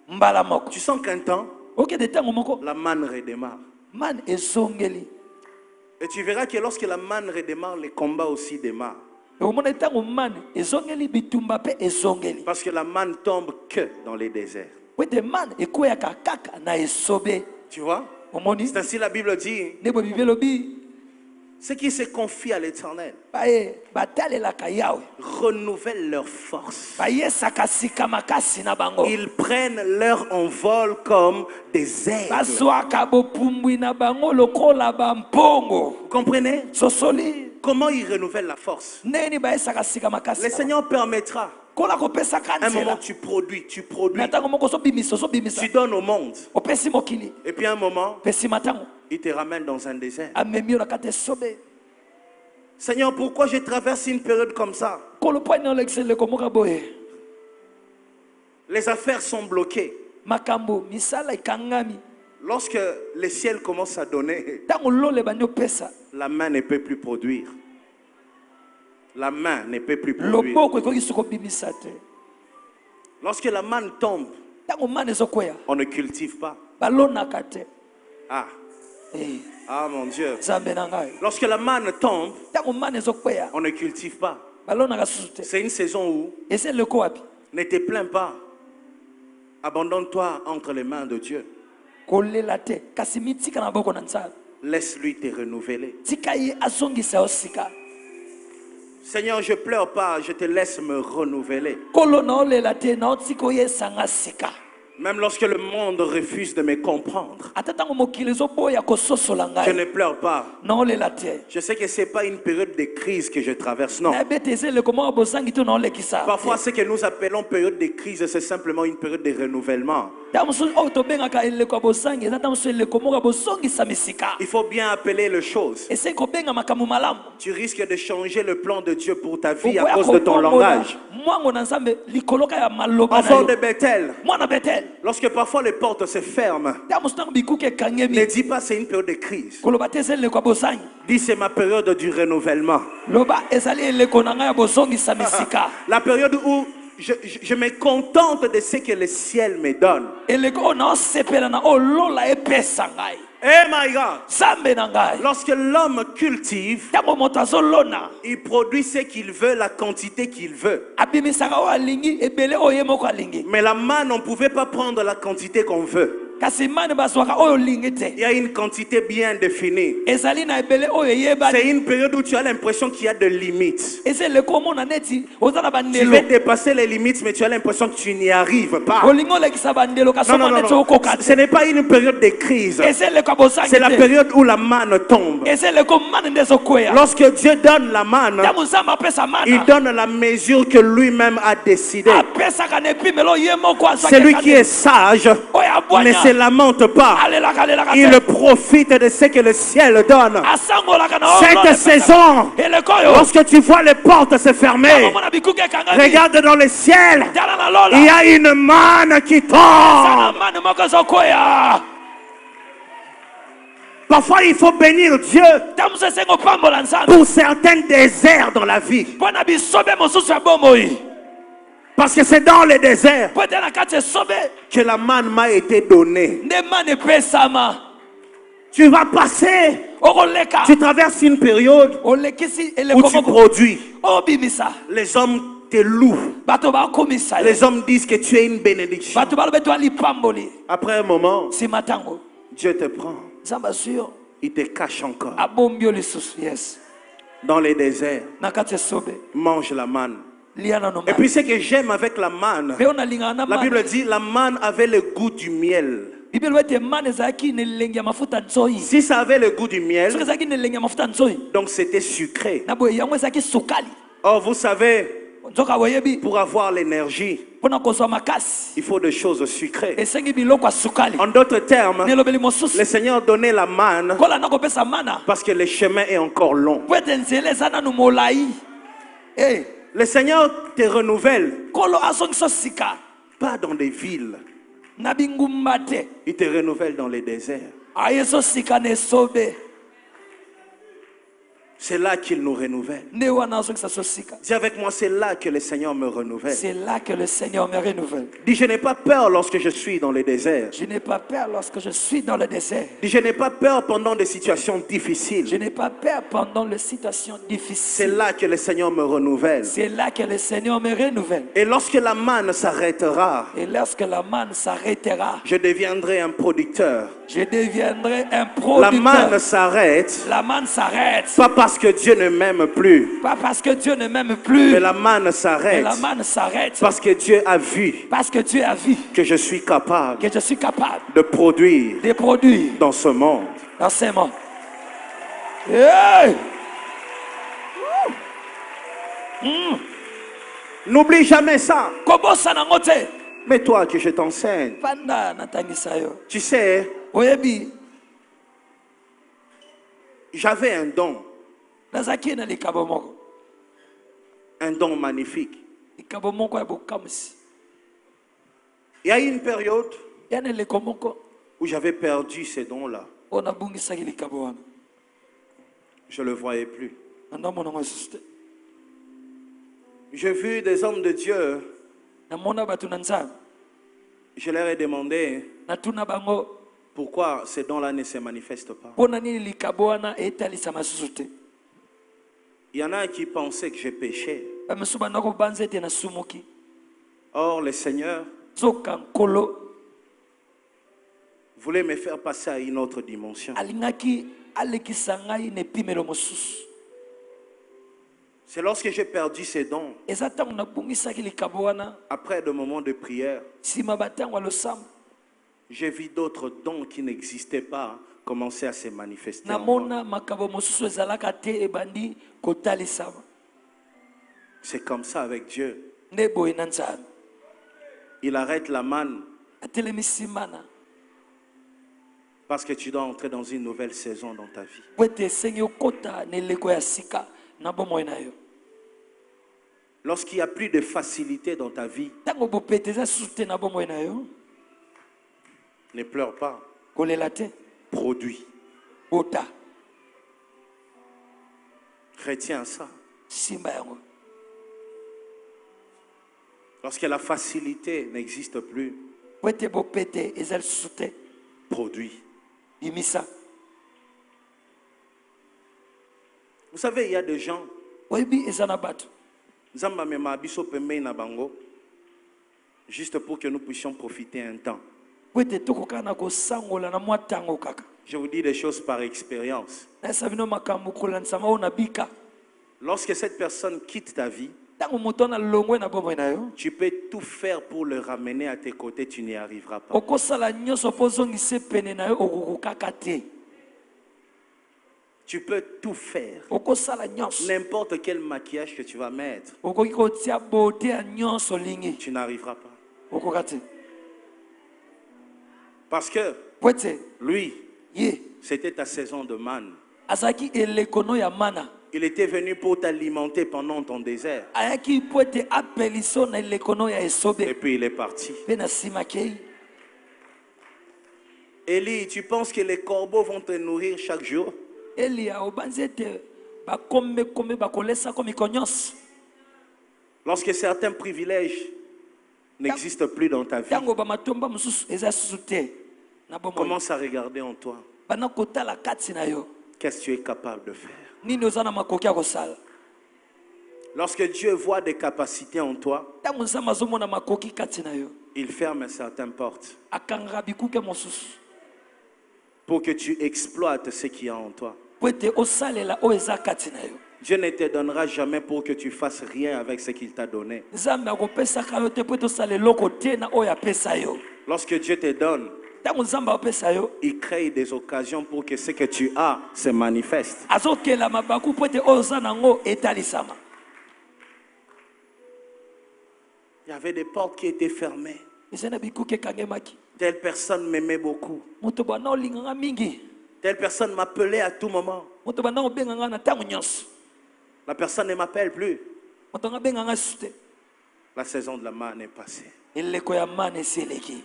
mbala moko tu sens qu'un temps, okende ntango moko la manne redémarre. mane ezongeli Et tu verras que lorsque la manne redémarre, les combats aussi démarrent. Parce que la manne tombe que dans les déserts. Tu vois? C'est ainsi la Bible dit. Ceux qui se confient à l'Éternel renouvellent leur force. Ils prennent leur envol comme des aigles. Vous comprenez? Comment ils renouvellent la force? Le Seigneur permettra. Un moment tu produis. Tu donnes au monde. Et puis un moment, il te ramène dans un désert. Seigneur, pourquoi je traverse une période comme ça? Les affaires sont bloquées. Lorsque les ciels commencent à donner, la main ne peut plus produire. La main ne peut plus produire. Lorsque la manne tombe, on ne cultive pas. Ah mon Dieu. Lorsque la manne tombe, on ne cultive pas. C'est une saison où ne te plains pas. Abandonne-toi entre les mains de Dieu. Laisse-lui te renouveler. Seigneur, je ne pleure pas, je te laisse me renouveler. Même lorsque le monde refuse de me comprendre, je ne pleure pas. Je sais que ce n'est pas une période de crise que je traverse, non. Parfois, ce que nous appelons période de crise, c'est simplement une période de renouvellement. Il faut bien appeler les choses. Tu risques de changer le plan de Dieu pour ta vie à cause de ton langage. Enfant de Bethel, lorsque parfois les portes se ferment, ne dis pas c'est une période de crise. Dis c'est ma période du renouvellement. La période où je me contente de ce que le ciel me donne. Eh my God. Lorsque l'homme cultive, il produit ce qu'il veut, la quantité qu'il veut. Mais la manne, on ne pouvait pas prendre la quantité qu'on veut. Il y a une quantité bien définie. C'est une période où tu as l'impression qu'il y a des limites. Tu veux dépasser les limites, mais tu as l'impression que tu n'y arrives pas. Non. Ce n'est pas une période de crise. C'est la période où la manne tombe. Lorsque Dieu donne la manne, il donne la mesure que lui-même a décidé. Celui qui est sage ne se lamente pas. Il profite de ce que le ciel donne. Cette saison, lorsque tu vois les portes se fermer, regarde dans le ciel. Il y a une manne qui tombe. Parfois, il faut bénir Dieu pour certains déserts dans la vie. Parce que c'est dans les déserts que la manne m'a été donnée. Tu vas passer, tu traverses une période où tu produis. Les hommes te louent. Les hommes disent que tu es une bénédiction. Après un moment, Dieu te prend. Il te cache encore. Dans les déserts, mange la manne. Et puis ce que j'aime avec la manne, la Bible dit la manne avait le goût du miel. Si ça avait le goût du miel, donc c'était sucré. Or vous savez, pour avoir l'énergie, il faut des choses sucrées. En d'autres termes, le Seigneur donnait la manne parce que le chemin est encore long. Le Seigneur te renouvelle pas dans des villes. Il te renouvelle dans les déserts. C'est là qu'il nous renouvelle. nde wana azongisa so sika. Dis avec moi, c'est là que le Seigneur me renouvelle. C'est là que le Seigneur me renouvelle. Dis, je n'ai pas peur lorsque je suis dans le désert. Je n'ai pas peur lorsque je suis dans le désert. Dis, je n'ai pas peur pendant des situations difficiles. Je n'ai pas peur pendant les situations C'est difficiles. là que le Seigneur me renouvelle. C'est là que le Seigneur me renouvelle. Et lorsque la manne s'arrêtera, Et lorsque la manne s'arrêtera, je deviendrai un producteur. je deviendrai un La manne producteur. s'arrête, La manne s'arrête. pas parce que Dieu ne m'aime plus, Pas parce que Dieu ne m'aime plus. mais la manne Mais s'arrête la manne s'arrête. parce que Dieu a vu Parce que Dieu a vu que je suis capable que je suis capable de produire de produire dans ce monde. dans ces mondes. Hey! N'oublie jamais ça. Kobosa nango te. Mais toi que je t'enseigne, Panda natangisa yo. tu sais, Oyebi, j'avais un don nazaki na likabo moko. un don magnifique. Likabo moko ya bokamusi. Il y a eu une période Yana leko moko. où j'avais perdu ces dons-là. Ona bungisaki likabo wana. Je ne le voyais plus. Nandamo nango suste. J'ai vu des hommes de Dieu, Namona batu na nzambe. je leur ai demandé Natuna bango. pourquoi ces dons-là ne se manifestent pas. Pona nini likabo wana etalisa masusu te. Il y en a qui pensaient que je péchais. Bamesu bandako banza ete na sumuki. Or, le Seigneur Zoka nkolo voulait me faire passer à une autre dimension. alingaki alekisa ngai na epimelo mosusu. C'est lorsque j'ai perdu ces dons, Eza ntango nabungisaki likabo wana après de moments de prière, nsima batango ya losambo j'ai vu d'autres dons qui n'existaient pas commencer à se manifester en moi. namona makambo mosusu ezalaka te ebandi kotalisama. C'est comme ça avec Dieu. Nde boye na nzambe Il arrête la manne atelemisi mana parce que tu dois entrer dans une nouvelle saison dans ta vie. po ete esengi okota na eleko ya sika na bomoi na yo. Lorsqu'il n'y a plus de facilité dans ta vie, Ntango bopete eza susu te na bomoi na yo, ne pleure pas, kolela te, produis. bota, Retiens ça. simba yango. Lorsque la facilité n'existe plus, Po ete bopete eza lisusu te, produis. bimisa. Vous savez, il y a des gens, Oyebi eza na bato Nzamba mema biso pembeni na bango, juste pour que nous puissions profiter un temps. po ete tokoka na kosangola na mwa ntango kaka. Je vous dis des choses par expérience. Nayesa bino makambo kolanisama oyo na bika. Lorsque cette personne quitte ta vie, Ntango moto na longwe na bomoi na yo, tu peux tout faire pour le ramener à tes côtés, tu n'y arriveras pas. okosala nyonso mpo ozongisa pene na yo okokokaka te. Tu peux tout faire. Okosala nyonso. N'importe quel maquillage que tu vas mettre, Okoki kotia bote ya nyonso olingi. tu n'arriveras pas. Okoka te. Parce que Po ete lui, ye c'était ta saison de manne. azalaki elekono ya mana. Il était venu pour t'alimenter pendant ton désert. Ayaki po ete apeliso na elekono ya Et esobe. puis il est parti. Mpe na nsima kei. Élie, tu penses que les corbeaux vont te nourrir chaque jour? Elia obanzi ete bakombe bakolesa komiko nyonso. Lorsque certains privilèges n'existent plus dans ta vie, Ntango bamatomba mosusu eza susu te na bomoi. commence à regarder en toi. Bana kotala kati na yo. Qu'est-ce que tu es capable de faire? Nini oza na makoki ya kosala. Lorsque Dieu voit des capacités en toi, Ntango nzambe azomona makoki kati na yo, il ferme certaines portes akangaka bikuke mosusu pour que tu exploites ce qu'il y a en toi. po ete osalela oyo eza kati na yo. Dieu ne te donnera jamais pour que tu fasses rien avec ce qu'il t'a donné. Nzambe akopesaka yo te po ete osala eloko te na oyo apesa yo. Lorsque Dieu te donne, Ntango nzambe apesa yo, il crée des occasions pour que ce que tu as se manifeste. azokela mabaku po ete oyo oza nango etalisama. Il y avait des portes qui étaient fermées. Eza na bikuke ekangemaki. Telle personne m'aimait beaucoup. Moto bana olinganga mingi. Telle personne m'appelait à tout moment. Moto bana obenganga na ntango nyonso. La personne ne m'appelle plus. Moto anga benganga susu te. La saison de la manne est passée. Eleko ya mana esi eleki.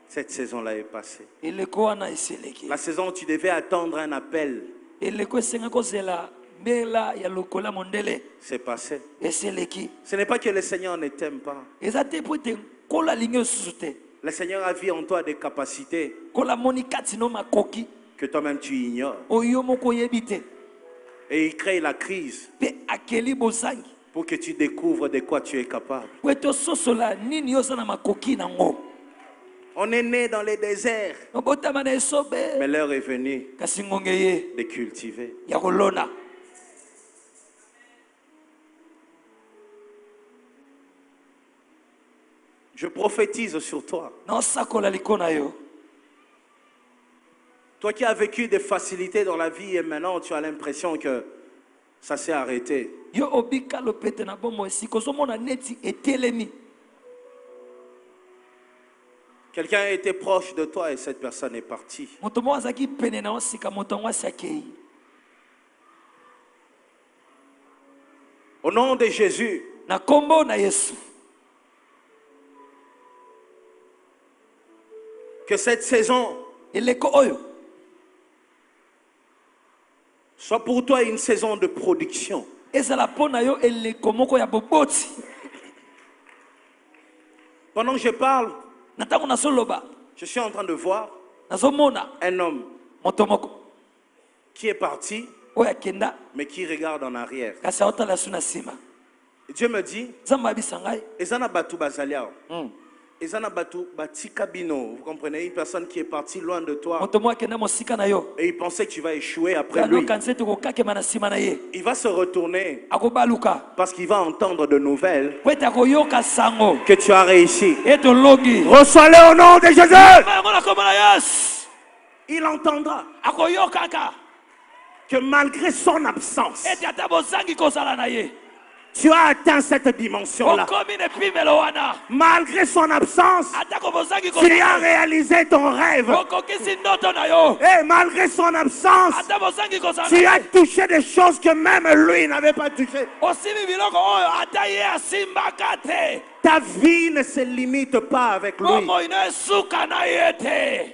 Cette saison-là est passée. Eleko wana esi eleki. La saison où tu devais attendre un appel eleko esenga kozela mbela ya lokola mondele C'est passé. eseleki Ce n'est pas que le Seigneur ne t'aime pas. eza te po ete nkolo alingi osusu te Le Seigneur a vu en toi des capacités nkolo amoni kati no makoki que toi-même tu ignores. oyo moko oyebi te Et il crée la crise mpe akeli bozangi pour que tu découvres de quoi tu es capable. po ete ososola nini oza na makoki nango On est né dans les déserts, obotama na esobe mais l'heure est venue kasi ngonge ye de cultiver. ya kolona Je prophétise sur toi. na osakola liko na yo Toi qui as vécu des facilités dans la vie et maintenant tu as l'impression que ça s'est arrêté. yo obika lopete na bomoi esika ozomona neti etelemi Quelqu'un était proche de toi et cette personne est partie. moto moko azalaki pene na yo sika moto yango asi akei Au nom de Jésus, na kombo na yesu que cette saison eleko oyo soit pour toi une saison de production. ezala mpo na yo eleko moko ya boboti Pendant que je parle, na ntango nazoloba je suis en train de voir nazomona un homme moto moko qui est parti, oyo akenda mais qui regarde en arrière. kasi aotala su na nsima Et Dieu me dit, nzambe ayebisa ngai Ezana Batu Bazalia, Ezana Batu Batika Bino, vous comprenez, une personne qui est partie loin de toi moto moko akenda mosika na yo et il pensait que tu vas échouer après lui. anokanisi ete kokakema na nsima na ye Il va se retourner akobaluka parce qu'il va entendre de nouvelles po ete akoyoka sango que tu as réussi. ete olongi Reçois-le au nom de Jésus. yango na kombo na yesu Il entendra akoyokaka que malgré son absence, ete ata bozangi kozala na ye tu as atteint cette dimension-là. okomi na epimelo wana Malgré son absence, atako bozangi tu as kozala réalisé ton rêve. okokisi ndoto na yo Et malgré son absence, ata bozangi kozala tu na as ye touché des choses que même lui n'avait pas touchées. osimi biloko oyo ata ye asimbaka te Ta vie ne se limite pas avec lui. bomoi no esuka na ye te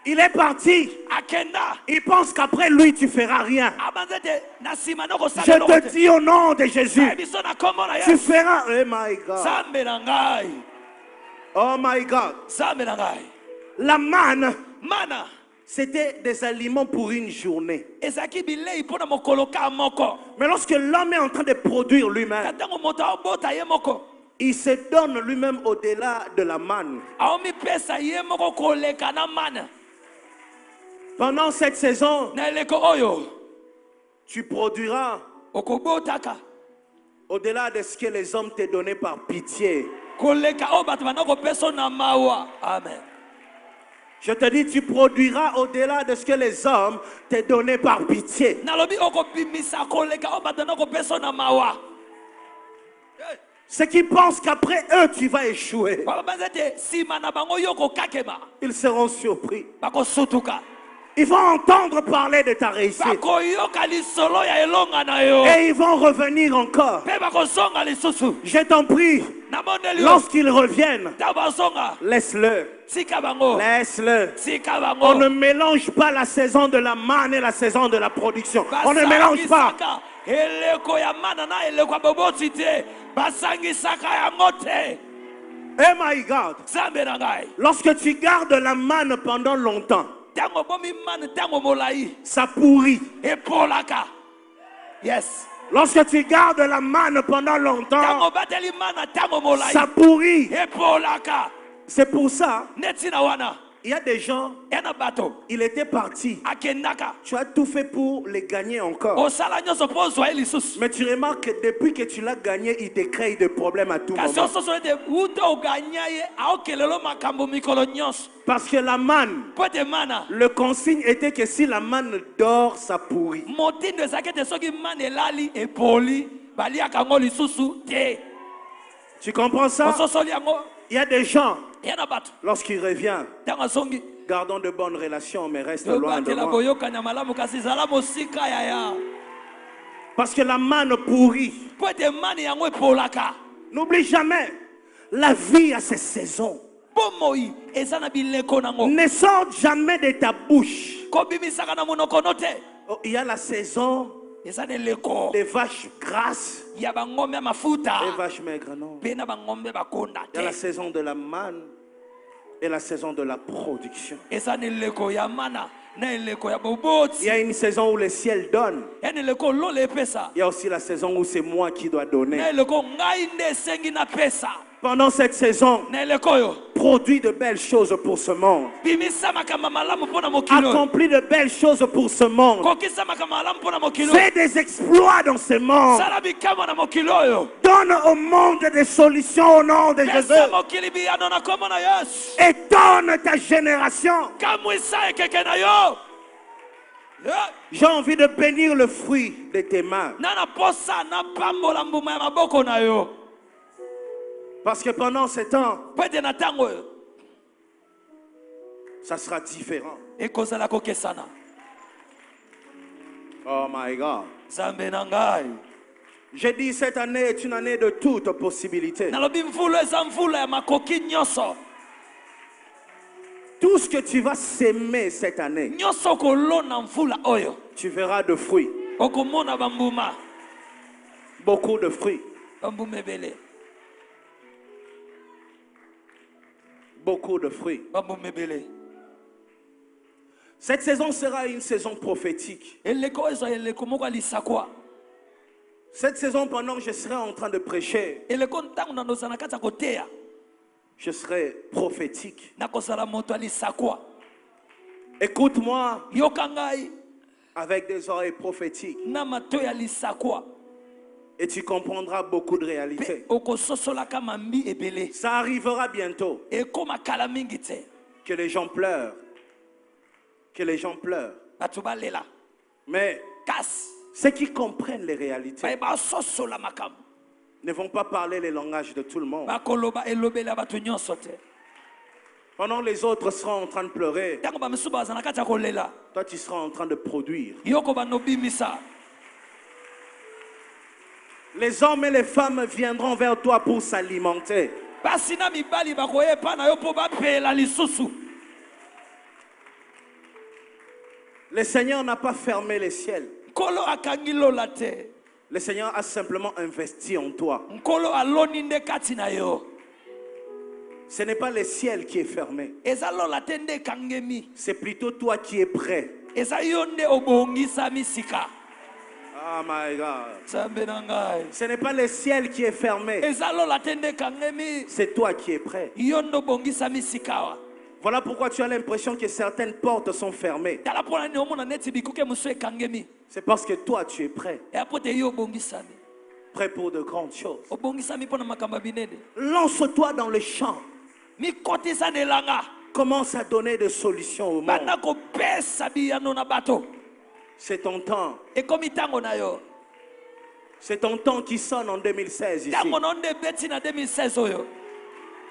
Il est parti. akenda Il pense qu'apraprès lui, tu feras rien. abanza ete na nsima no Je kosala eloko te te dis au nom de Jésus, biso na kombo na tu yesu feras. Oh my God. zambe na ngai Oh my God. zambe na ngai La manne, mana c'était des aliments pour une journée. ezalaki bilei mpo na mokolo ka moko Mais lorsque l'homme est en train de produire lui-même, ntango moto aobota ye moko il se donne lui-même au-delà de la manne. aomipesa ye moko koleka na mana Pendant cette saison, na eleko oyo tu produiras okobotaka au-delà de ce que les hommes t'ont donné par pitié. koleka oyo bato banda kopesa na mawa amen Je te dis, tu produiras au-delà de ce que les hommes t'ont donné par pitié. nalobi okobimisa koleka oyo bato banda kopesa na mawa Ceux qui pensent qu'après eux, tu vas échouer, babanza ete nsima na bango yo kokakema ils seront surpris. bakosutuka Ils vont entendre parler de ta réussite. bakoyoka lisolo ya elonga na yo Et ils vont revenir encore. mpe bakozonga lisusu Je t'en prie, namondeli yo lorsqu'ils reviennent, ntango bazonga laisse-le. tika bango Laisse-le. tika On bango ne mélange pas la saison de la manne et la saison de la production. On ne mélange pas. basangisaka eleko ya mana na eleko ya boboti te basangisaka yango te Oh my God. zambe na ngai Lorsque tu gardes la manne pendant longtemps, ntango bomi mana ntango molai ça pourrit. epolaka yes Lorsque tu gardes la manne pendant longtemps, ntango bateli mana ntango molai ça pourrit. epolaka C'est pour ça, neti na wana il y a des gens, ena bato il était parti. akendaka Tu as tout fait pour les gagner encore. osala nyonso mpo ozwa ye lisusu Mais tu remarques que depuis que tu l'as gagné, il te crée des problèmes à tout kasi moment. ososo ete uta oganya ye aokelelo makambo mikolo nyonso Parce que la manne, mpo ete mana le consigne était que si la manne dort, ça pourrit. motindo ezalaki ete soki mana elali epoli baliaka yango lisusu te Tu comprends ça? ososoli yango Il y a des gens, ya na bato lorsqu'ils reviennent, ntango azongi gardons de bonnes relations, mais reste loin de yobatela moi. boyokani ya malamu kasi ezala mosika yaya Parce que la manne pourrit. mpo ete mani yango epolaka N'oublie jamais, la vie a ses saisons. bomoi eza na bileko nango Ne sors jamais de ta bouche. kobimisaka na monoko no te Oh, il y a la saison eza na eleko des vaches grasses ya bangombe ya mafuta et vaches maigres, non. mpe na bangombe bakonda Il y a la te. saison de la manne et la saison de la production. eza na eleko ya mana na eleko ya Il boboti y a une saison où le ciel donne. ya na eleko lola epesa Il y a aussi la saison où c'est moi qui dois na donner. eleko ngai nde esengi napesa. Pendant cette saison, na eleko oyo produis de belles choses pour ce monde. bimisa makambo malamu mpo na mokili oyo. Accomplis de belles choses pour ce monde. kokisa makambo malamu mpo na mokili oyo. Fais des exploits dans ce monde. sala bikamwa na mokili oyo. Donne au monde des solutions au nom de pesa Jésus. mokili biyano na kombo na yesu. Étonne ta génération. kamwisa ekeke na yo. J'ai envie de bénir le fruit de tes mains. nana posa na pambola mbuma ya maboko na yo. Parce que pendant ce temps, po ete na ntango oyo ça sera différent. ekozala kokesana. Oh my God. nzambe na ngai. J'ai dit cette année est une année de toutes possibilités. nalobi mvula eza mvula ya makoki nyonso. Tout ce que tu vas s'aimer cette année, nyonso okolona mvula oyo tu verras de fruits. okomona bambuma. Beaucoup de fruits. bambuma ebele. Beaucoup de fruits. bambuma ebele. Cette saison sera une saison prophétique. eleko ezwa eleko moko alisakwa. Cette saison, pendant que je serai en train de prêcher, eleko ntango nandosa na kati ya koteya je serai prophétique. nakozala moto alisakwa. Écoute-moi yoka ngai avec des oreilles prophétiques na matoyi alisakwa et tu comprendras beaucoup de mpe réalités. okososolaka mambi ebele. Ça arrivera bientôt ekoma kala mingi te que les gens pleurent. Que les gens pleurent. bato balela Mais kasi ceux qui comprennent les réalités baye basosola makambo ne vont pas parler les langages de tout le monde. bakoloba elobeli ya bato nyonso te. Pendant les autres seront en train de pleurer, ntango bamisusu baza na kati ya kolela toi tu seras en train de produire. yoko banobimisa. Les hommes et les femmes viendront vers toi pour s'alimenter. basi na mibali bakoya epai na yo mpo bapela lisusu. Le Seigneur n'a pas fermé les ciels. nkolo akangi lola te. Le Seigneur a simplement investi en toi. nkolo aloni nde kati na yo. Ce n'est pas le ciel qui est fermé. eza lola te nde ekangemi. C'est plutôt toi qui es prêt. eza yo nde obongisami sika. Oh my God. nzambe na ngai. Ce n'est pas le ciel qui est fermé. eza lola te nde ekangemi. C'est toi qui es prêt. yo nde obongisami sika awa. Voilà pourquoi tu as l'impression que certaines portes sont fermées. tala mpo nani omona neti bikuke mosusu ekangemi. C'est parce que toi tu es prêt. eya po te yo obongisami. Prêt pour de grandes choses. obongisami mpo na makambo ya binene. Lance-toi dans le champ. mikotisa na elanga. Commence à donner des solutions au monde. banda kopesa biyano na bato. C'est ton temps. ekomi ntango na yo. C'est ton temps qui sonne en 2016 ici. ntango na yo nde ebeti na 2016 oyo.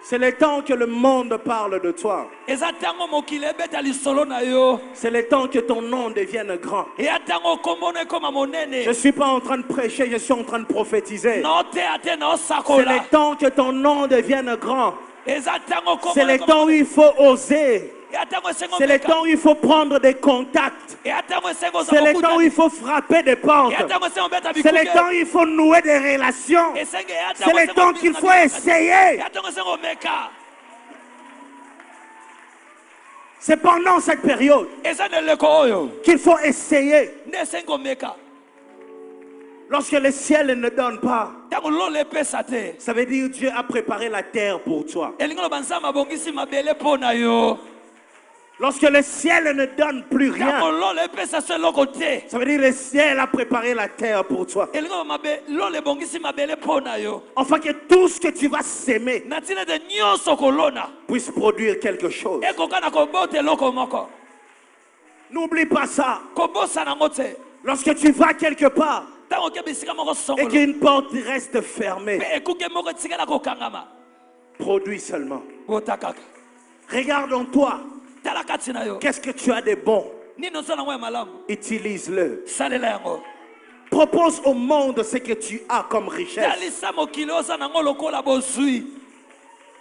C'est le temps que le monde parle de toi. eza ntango mokili ebeta lisolo na yo. C'est le temps que ton nom devienne grand. eya ntango kombo na ekoma monene. Je ne suis pas en train de prêcher, je suis en train de prophétiser. naoteya te C'est naosakola. le temps que ton nom devienne grand. eza ntango kombo C'est na le ekoma temps où il faut oser. eya ntango esengo C'est le meka. temps où il faut prendre des contacts. eya ntango esengo C'est le temps où il faut frapper des portes. eya ntango esengo beta C'est le bikuke. temps où il faut nouer des relations. esenge eya C'est ntango le esengo temps bita qu'il na faut bikaka. essayer. eya ntango esengo meka. C'est pendant cette période eza na eleko oyo qu'il faut essayer. nde esengo meka. Lorsque le ciel ne donne pas, ntango lola epesa te. ça veut dire Dieu a préparé la terre pour toi. elingi loba nzambe abongisi mabele mpo na yo. Lorsque le ciel ne donne plus ntango rien, lola epesa so eloko te. ça veut dire le ciel a préparé la terre pour toi. elingi loba lola ebongisi mabele mpo na yo. Afin que tout ce que tu vas s'aimer na ntina ete nyonso kolona puisse produire quelque chose. ekoka na kobota eloko moko. N'oublie pas ça. kobosa nango te. Lorsque tu vas quelque part ntango oke bisika moko et songolo qu'une porte reste fermée, mpe ekuke moko etikala kokangama. produis seulement. bota kaka. Regarde en toi. tala kati na yo. Qu'est-ce que tu as de bon? nini oza nango ya malamu. Utilise-le. salela yango. Propose au monde ce que tu as comme richesse. talisa mokili oza nango lokola bozwi.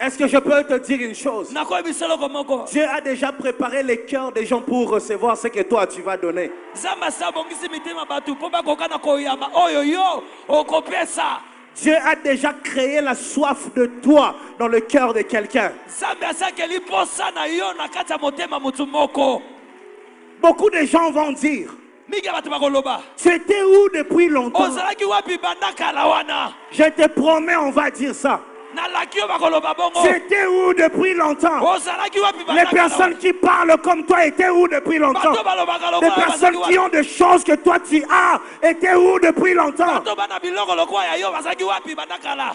Est-ce que je peux te dire une chose? nakoyebi eloko moko. Dieu a déjà préparé les cœurs des gens pour recevoir ce que toi tu vas donner. Nzambe asabongisi mitema bato mpo bakoka na koyamba oyo yo okopesa. Dieu a déjà créé la soif de toi dans le cœur de quelqu'un. Nzambe asakeli posa na yo na kati ya motema mutu moko. Beaucoup de gens vont dire, Mingi ya bato bakoloba, tu étais où depuis longtemps? ozalaki wapi banda kala wana? Je te promets, on va dire ça. Nalaki yo bakoloba bongo. Tu étais où depuis longtemps? Ozalaki wapi banda Les kala personnes wana? qui parlent comme toi étaient où depuis longtemps? Bato balobaka Les lokola personnes bazalaki qui wapi? ont des choses que toi tu as étaient où depuis longtemps? Bato bana biloko lokola ya yo bazalaki wapi banda kala?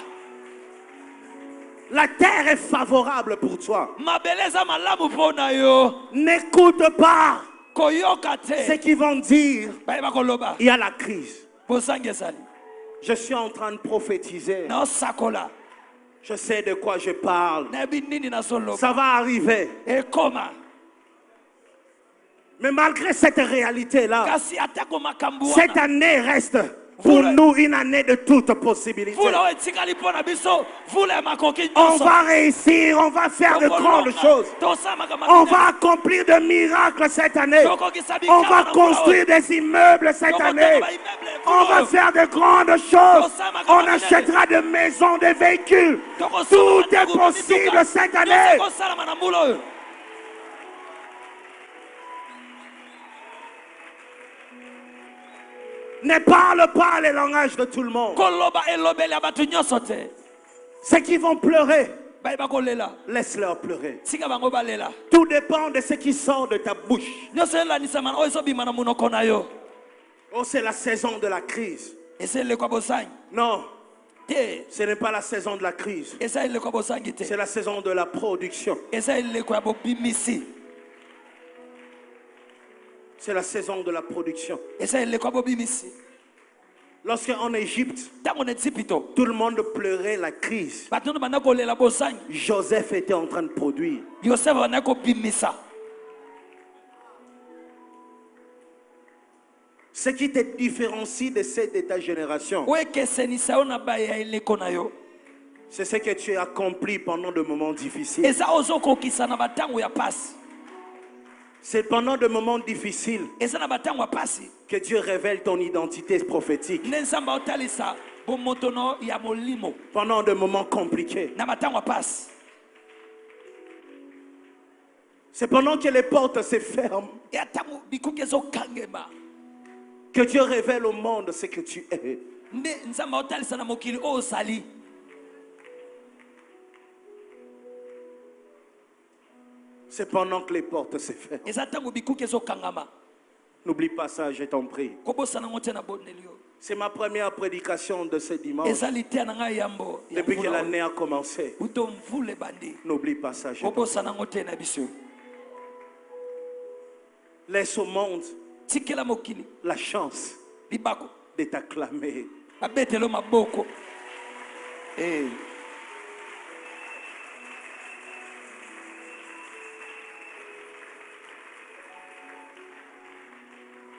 La terre est favorable pour toi. Mabele eza malamu mpo na yo. N'écoute pas Koyoka ce te. qu'ils vont dire. Bayeba koloba. Il y a la crise. Bosangi ezali. Je suis en train de prophétiser. Na osakola. Je sais de quoi je parle. Nayebi nini nazoloba. Ça va arriver. Ekoma. Mais malgré cette réalité-là, Kasi atako makambo cette wana. année reste pour nous une année de toute possibilité. Vula oyo etikali mpo na biso. Vula ya makoki On nyonso. va réussir, on va faire de grandes choses. Tosamaka On makambo. va accomplir de miracles cette année. Tokokisa On bikama va na construire des immeubles cette année. On va faire de grandes choses. On achètera des maisons, des véhicules. Tout est possible cette année. Tokosalama na mbula oyo. Ne parle pas les langages de tout le monde. Koloba elobeli ya bato nyonso te. Ceux qui vont pleurer, Bayeba kolela. laisse-leur pleurer. Tika bango balela. Tout dépend de ce qui sort de ta bouche. Nyonso elanisama na oyo ezobima na monoko na yo. Oh, c'est la saison de la crise. Eza elekwa bosangi Non, te. ce n'est pas la saison de la crise. Eza elekwa bosangi te. C'est la saison de la production. Eza elekwa ya bobimisi. C'est la saison de la production. Eza elekwa bobimisi. Lorsqu'en Égypte, Ntango na Ejipito, tout le monde pleurait la crise, bato nde banda kolela bosangi. Joseph était en train de produire. Yosef banda kobimisa. Ce qui te différencie de cette ta génération, Oyo ekesenisa yo na baya eleko na yo. c'est ce que tu as accompli pendant de moments difficiles. Eza ozokokisa na batango ya pasi. C'est pendant de moments difficiles Eza na batango ya pasi. que Dieu révèle ton identité prophétique. Nde Nzambe otalisa bomotono ya molimo Pendant de moments compliqués. na batango ya pasi. C'est pendant que les portes se ferment E atango bikuki ezokangema. que Dieu révèle au monde ce que tu es. Nde Nzambe otalisa na mokili oyo ozali. C'est pendant que les portes se ferment. Eza tango bikuki ezokangama. N'oublie pas ça, je t'en prie. Kobosana ngo te na bondeli yo. C'est ma première prédication de ce dimanche. Eza litea na ngai yambo. ya Depuis que mvula oyo. l'année a commencé. Uto mvula ebandi. N'oublie pas ça, je t'en prie. Kobosana ngo te na biso. Laisse au monde Tikela mokili. la chance Libako. de t'acclamer. Babetelo maboko. Eh.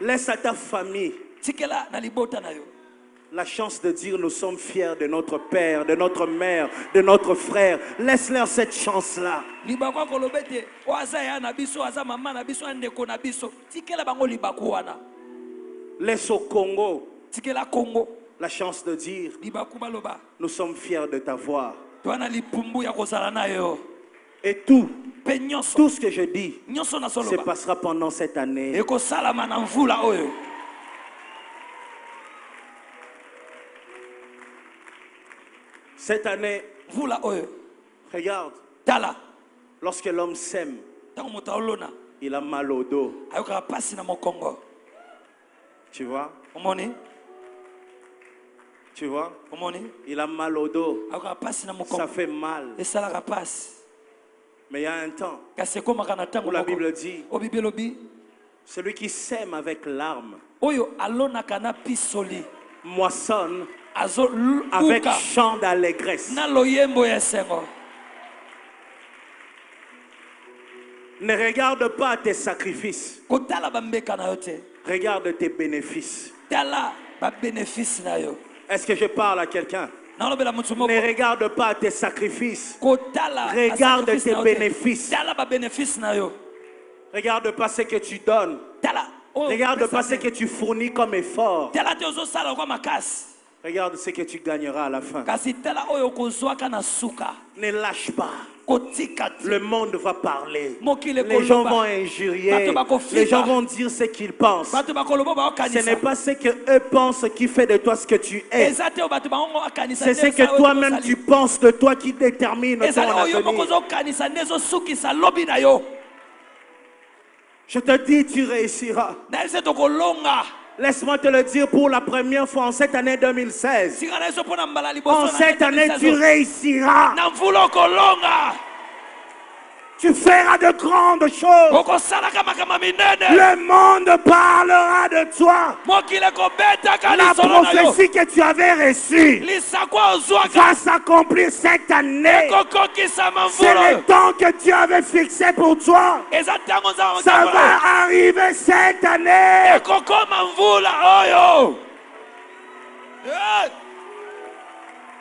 Laisse à ta famille Tikela na libota na yo. la chance de dire nous sommes fiers de notre père, de notre mère, de notre frère. Laisse-leur cette chance-là. Libako akolobete oaza ya na biso aza mama na biso andeko na biso. Tikela bango libako wana. Laisse au Congo Tikela Congo. la chance de dire Libako baloba. nous sommes fiers de t'avoir. Toana lipumbu ya kozala na yo. Et tout Pe nyonso. tout ce que je dis Nyonso na se soloba. passera pendant cette année. Ekosalama na mvula oyo. Cette année, Mvula oyo. regarde, Tala. lorsque l'homme sème, Tango moto olona. il a mal au dos. Ayoka pasi na mokongo. Tu vois? Omoni? Tu vois? Omoni? Il a mal au dos. Ayoka pasi na Ça mokongo. fait mal. Esalaka pasi. Mais il y a un temps Kasi ekomaka na ntango où la moko. Bible dit, O Bible elobi, celui qui sème avec larmes oyo alonaka na pisoli moissonne avec azoluka chant d'allégresse. na loyembo ya esengo. Ne regarde pas tes sacrifices, Kotala bambeka na yo te. regarde tes bénéfices. Tala babénéfice na yo. Est-ce que je parle à quelqu'un? Ne regarde pas tes sacrifices. Regarde tes bénéfices. bénéfices. Regarde pas ce que tu donnes. Regarde pas ce que tu fournis comme effort. Regarde ce que tu gagneras à la fin. Ne lâche pas. Le monde va parler. Les gens vont injurier. Les gens vont dire ce qu'ils pensent. Ce n'est pas ce que eux pensent qui fait de toi ce que tu es. C'est ce que toi-même tu penses de toi qui détermine ton avenir. Je te dis, tu réussiras. Laisse-moi te le dire pour la première fois en cette année 2016. En cette année, tu réussiras. Tu feras de grandes choses. Le monde parlera de toi. La prophétie que tu avais reçue va s'accomplir cette année. C'est le temps que tu avais fixé pour toi. Ça va arriver cette année.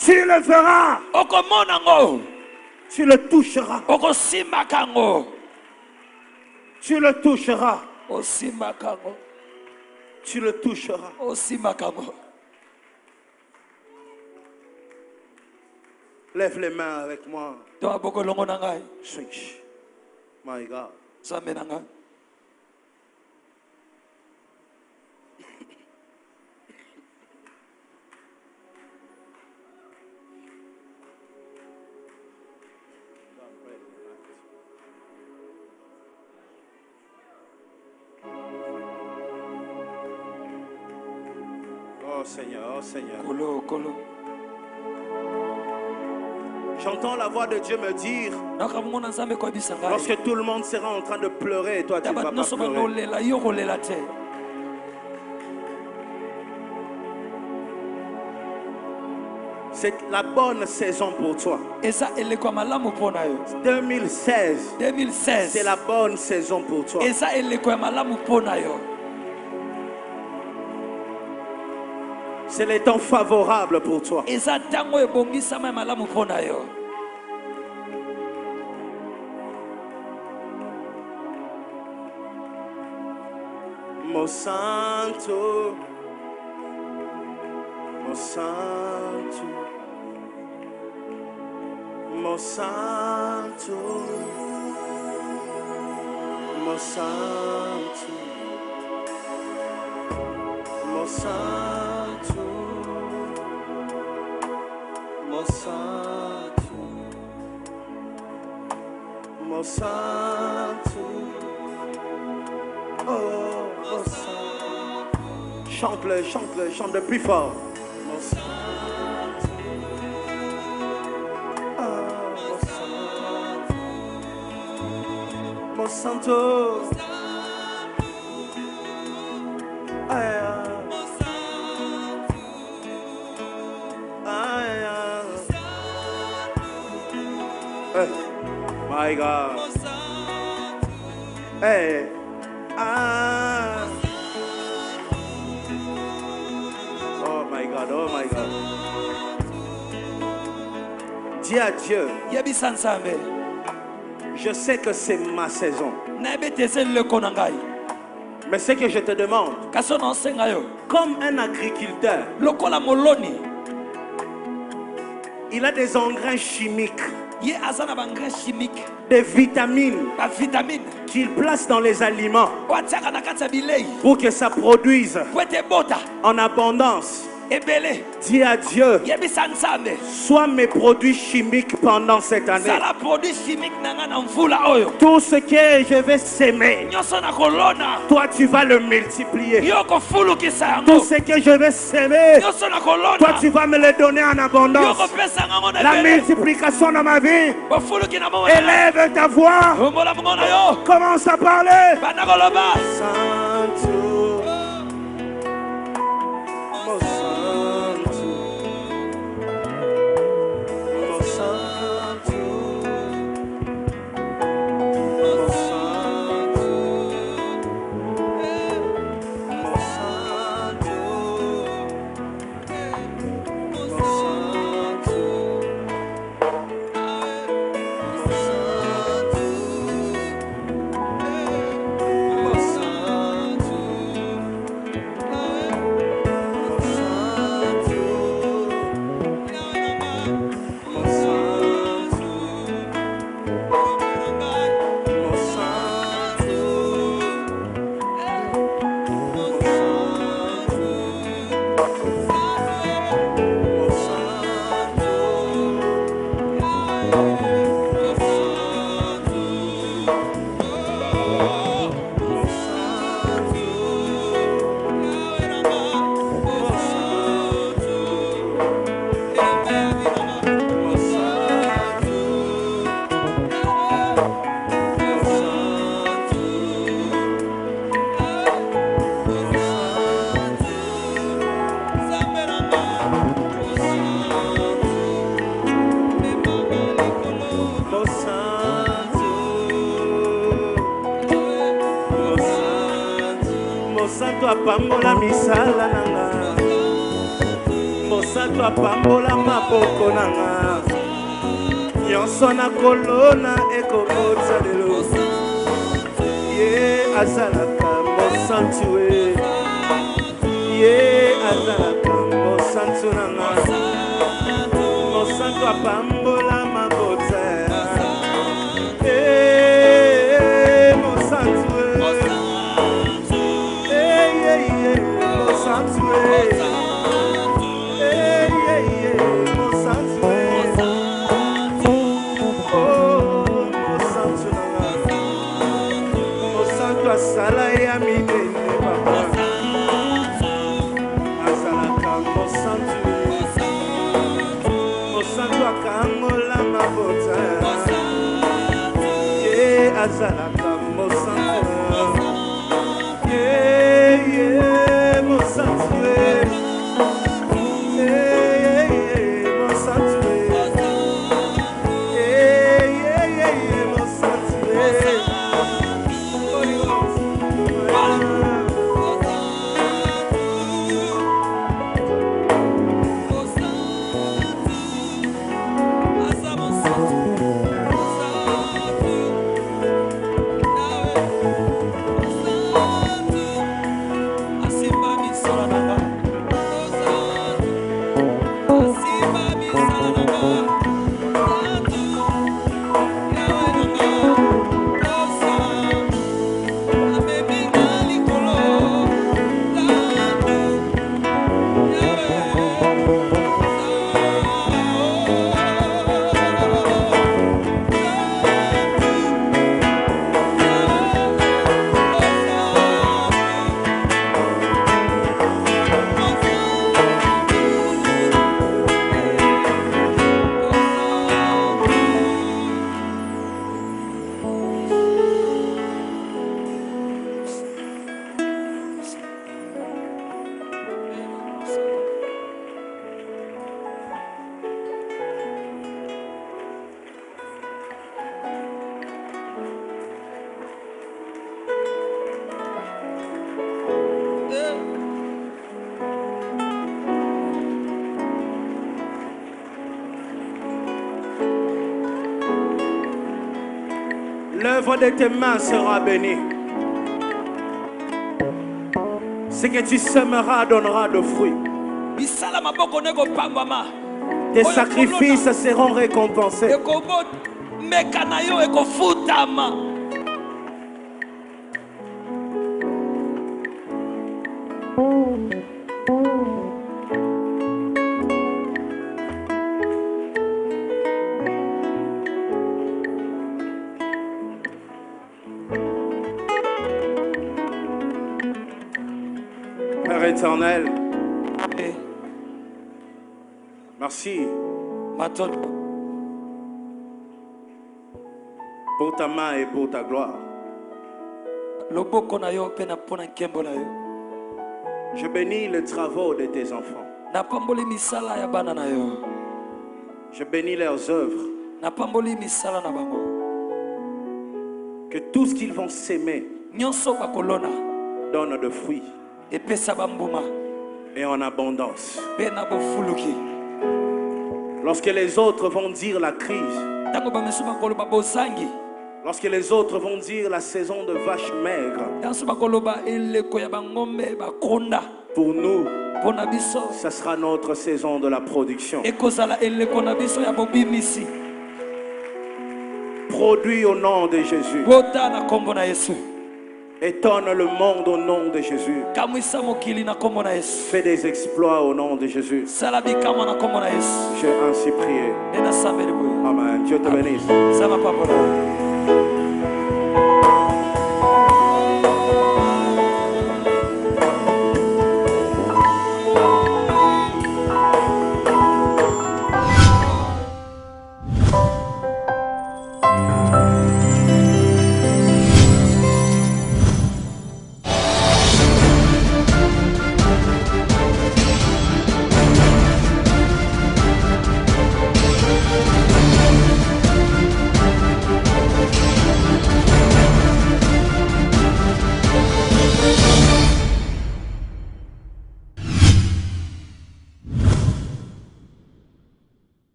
Tu le feras. Tu le toucheras. Tu le toucheras. Tu le toucheras. Lève les mains avec moi. Switch. My God. Oh Seigneur, oh Seigneur. J'entends la voix de Dieu me dire, lorsque tout le monde sera en train de pleurer, et toi tu ne vas pas pleurer. C'est la bonne saison pour toi. 2016, c'est la bonne saison pour toi. C'est les temps favorables pour toi. Mon santo, mon santo, mon santo, mon santo, mon santo, mon santo, mon santo. Oh, mon santo. Chante-le, chante-le, chante le plus fort. Mon santo. Oh, mon santo. Mon santo. My God. Hey. Ah. Oh my God, oh my God. Dis à Dieu, je sais que c'est ma saison. Mais ce que je te demande, comme un agriculteur, il a des engrais chimiques, des vitamines qu'il place dans les aliments pour que ça produise en abondance. Dis à Dieu, sois mes produits chimiques pendant cette année. Tout ce que je vais s'aimer, toi tu vas le multiplier. Tout ce que je vais s'aimer, toi tu vas me le donner en abondance. La multiplication dans ma vie. Élève ta voix. Commence à parler. Santo. apambola misala nanga, mosantu apambola maboko nanga, nyonso na kolona ekokota lelo. Ye azalaka mosantu we, ye azalaka mosantu nanga, mosantu apambola mabota. Mosantu we, mosantu we, mosantu we, oh mosantu nanga, mosantu asala ya minene papa, azalaka mosantu we, mosantu akangola mabota, ye azalaka mosantu, ye mosantu we, mosantu we, mosantu we. L'œuvre de tes mains sera bénie. Ce que tu sèmeras donnera de fruits. Tes sacrifices seront récompensés. Père éternel, merci pour ta main et pour ta gloire. Je bénis les travaux de tes enfants. Je bénis leurs œuvres. Que tout ce qu'ils vont s'aimer donne de fruits et en abondance. Lorsque les autres vont dire la crise, lorsque les autres vont dire la saison de vaches maigres, pour nous, ça sera notre saison de la production. Produis au nom de Jésus. Étonne le monde au nom de Jésus. Fais des exploits au nom de Jésus. J'ai ainsi prié. Amen. Dieu te bénisse.